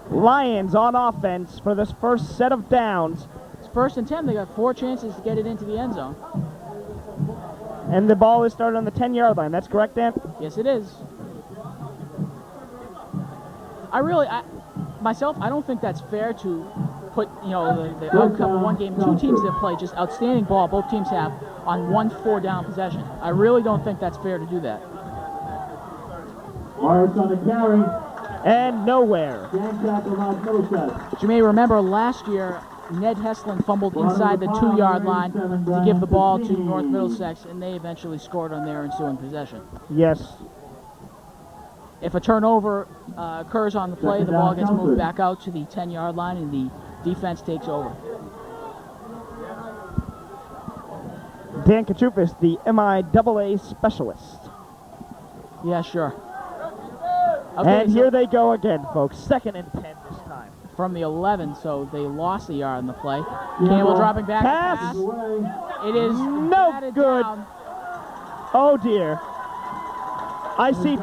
Lions on offense for this first set of downs. It's first and 10. They got 4 chances to get it into the end zone. And the ball is started on the 10-yard line. That's correct, Dan? Yes, it is. I don't think that's fair to put, the outcome of one game. 2 teams that play just outstanding ball, both teams have, on 1 4-down possession. I really don't think that's fair to do that. Morris on the carry. And nowhere. But you may remember last year, Ned Heslin fumbled inside the 2-yard line to give the ball to North Middlesex, and they eventually scored on their ensuing possession. Yes. If a turnover occurs on the play, the ball gets moved back out to the 10-yard line, and the defense takes over. Dan Kachufis, the MIAA specialist. Yeah, sure. Okay, And so here they go again, folks. 2nd and 10 this time. from the 11, so they lost a yard in the play. Campbell dropping back. Pass. It is No batted good. down. Oh dear. I see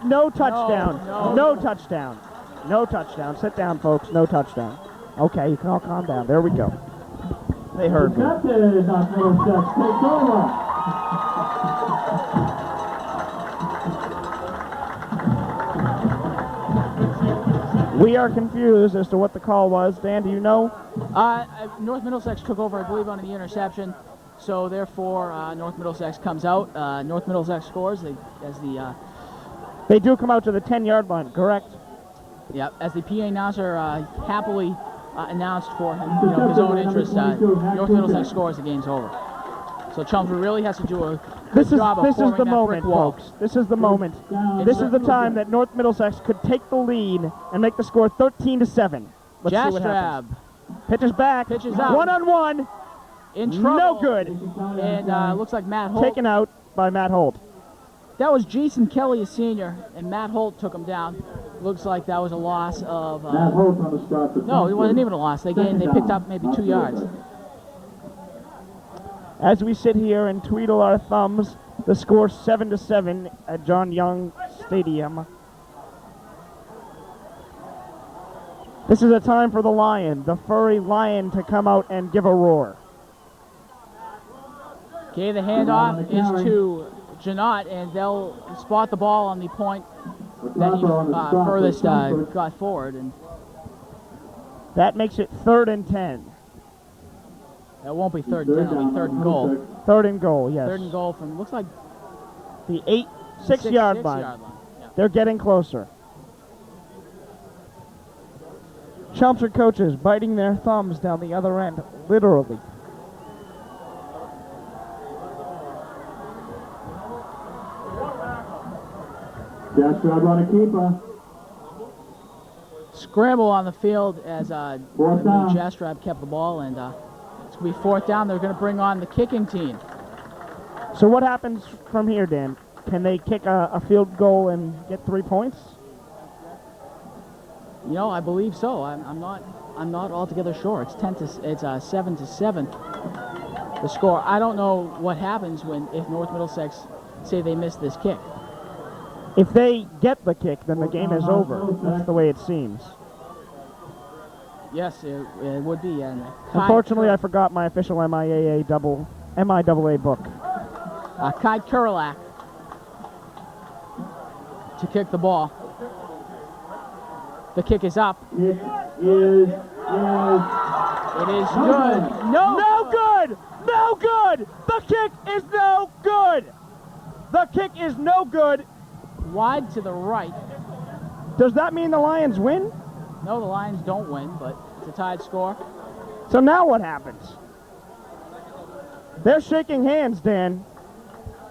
no touchdown. no. No touchdown. No touchdown. Sit down, folks. No touchdown. Okay, you can all calm down. There we go. They heard me. Captain of Middlesex takes over. We are confused as to what the call was. Dan, do you know? North Middlesex took over, I believe, on the interception. So therefore, North Middlesex comes out. North Middlesex scores They do come out to the 10-yard line, correct? as the PA announcer happily announced for him, his own interest. North Middlesex scores, the game's over. So Chelmsford really has to do a good job of This is forming the that moment, brick wall. folks. This is the moment. This is the time that North Middlesex could take the lead and make the score 13-7. Let's see what happens. Jastrab Pitches back. Pitches out. One-on-one. in trouble. No good. And looks like Matt Holt. Taken out by Matt Holt. That was Jason Kelly, a senior, and Matt Holt took him down. Looks like that was a loss of. Matt Holt on the start for No, it wasn't even a loss. They Second picked down. up maybe 2 yards. As we sit here and tweedle our thumbs, the score 7-7 at John Young Stadium. This is a time for the lion, the furry lion, to come out and give a roar. Okay, the handoff is to Janot, and they'll spot the ball on the point that he furthest got forward, and That makes it 3rd and 10. that won't be 3rd and 10, it'll be 3rd and goal. 3rd and goal, yes. 3rd and goal from, looks like The 6-yard line. Yeah. They're getting closer. Chelmsford coaches biting their thumbs down the other end, literally. Jastrab on a keeper. Scramble on the field as Fourth down. Jastrab kept the ball, and it's going to be 4th down. They're going to bring on the kicking team. So what happens from here, Dan? Can they kick a field goal and get 3 points? I believe so. I'm not altogether sure. It's 7-7. The score. I don't know what happens if North Middlesex say they miss this kick. If they get the kick, then the game is over. That's the way it seems. Yes, it would be. And Unfortunately, I forgot my official MIAA book. Kai Kurlak to kick the ball. The kick is up. It is It is good. No good! No good! The kick is no good! The kick is no good. Wide to the right. Does that mean the Lions win? No, the Lions don't win, but it's a tied score. So now what happens? They're shaking hands, Dan.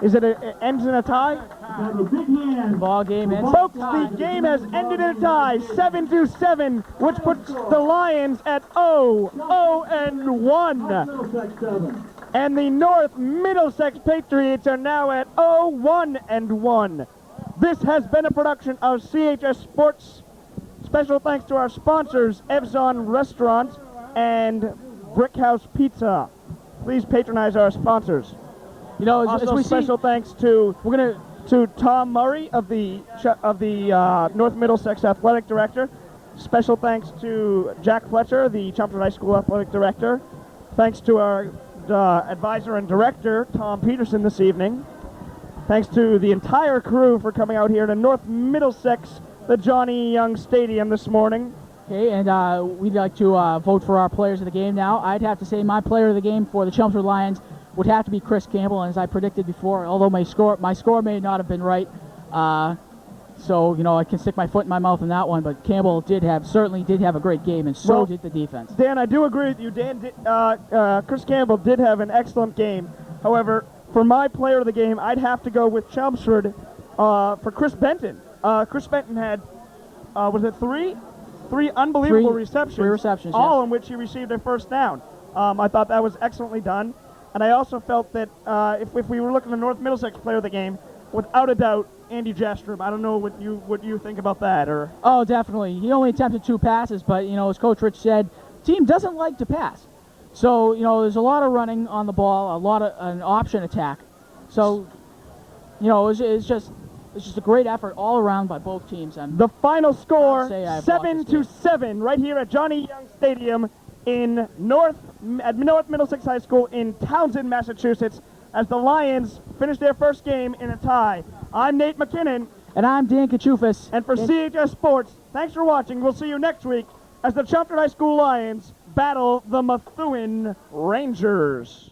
Is it ends in a tie? a big hand. Ball game ends. Folks, the game has ended in a tie, 7-7, which puts the Lions at 0-1. Middlesex 7. And the North Middlesex Patriots are now at 0-1. This has been a production of CHS Sports. Special thanks to our sponsors, Evzon Restaurant and Brickhouse Pizza. Please patronize our sponsors. As Also, we special see, thanks to Tom Murray of the North Middlesex Athletic Director. Special thanks to Jack Fletcher, the Chelmsford High School Athletic Director. Thanks to our advisor and director, Tom Peterson, this evening. Thanks to the entire crew for coming out here to North Middlesex, the Johnny Young Stadium this morning. Okay, and we'd like to vote for our players of the game now. I'd have to say my player of the game for the Chelmsford Lions would have to be Chris Campbell, and as I predicted before, although my score may not have been right, so I can stick my foot in my mouth on that one. But Campbell certainly did have a great game, and so did the defense. Dan, I do agree with you. Chris Campbell did have an excellent game. However, for my player of the game, I'd have to go with Chelmsford for Chris Benton. Chris Benton had was it three unbelievable receptions? 3 receptions, all in which he received a first down. I thought that was excellently done. And I also felt that if we were looking at the North Middlesex player of the game, without a doubt, Andy Jastrup. I don't know what you think about that, or Oh, definitely. He only attempted 2 passes, but, as Coach Rich said, team doesn't like to pass. So, there's a lot of running on the ball, a lot of an option attack. So, it's just a great effort all around by both teams. And the final score I'd say I've watched this 7-7 right here at Johnny Young Stadium in North Middlesex High School in Townsend, Massachusetts, as the Lions finish their first game in a tie. I'm Nate McKinnon. And I'm Dan Kachufis. And for CHS Sports, thanks for watching. We'll see you next week as the Chelmsford High School Lions battle the Methuen Rangers.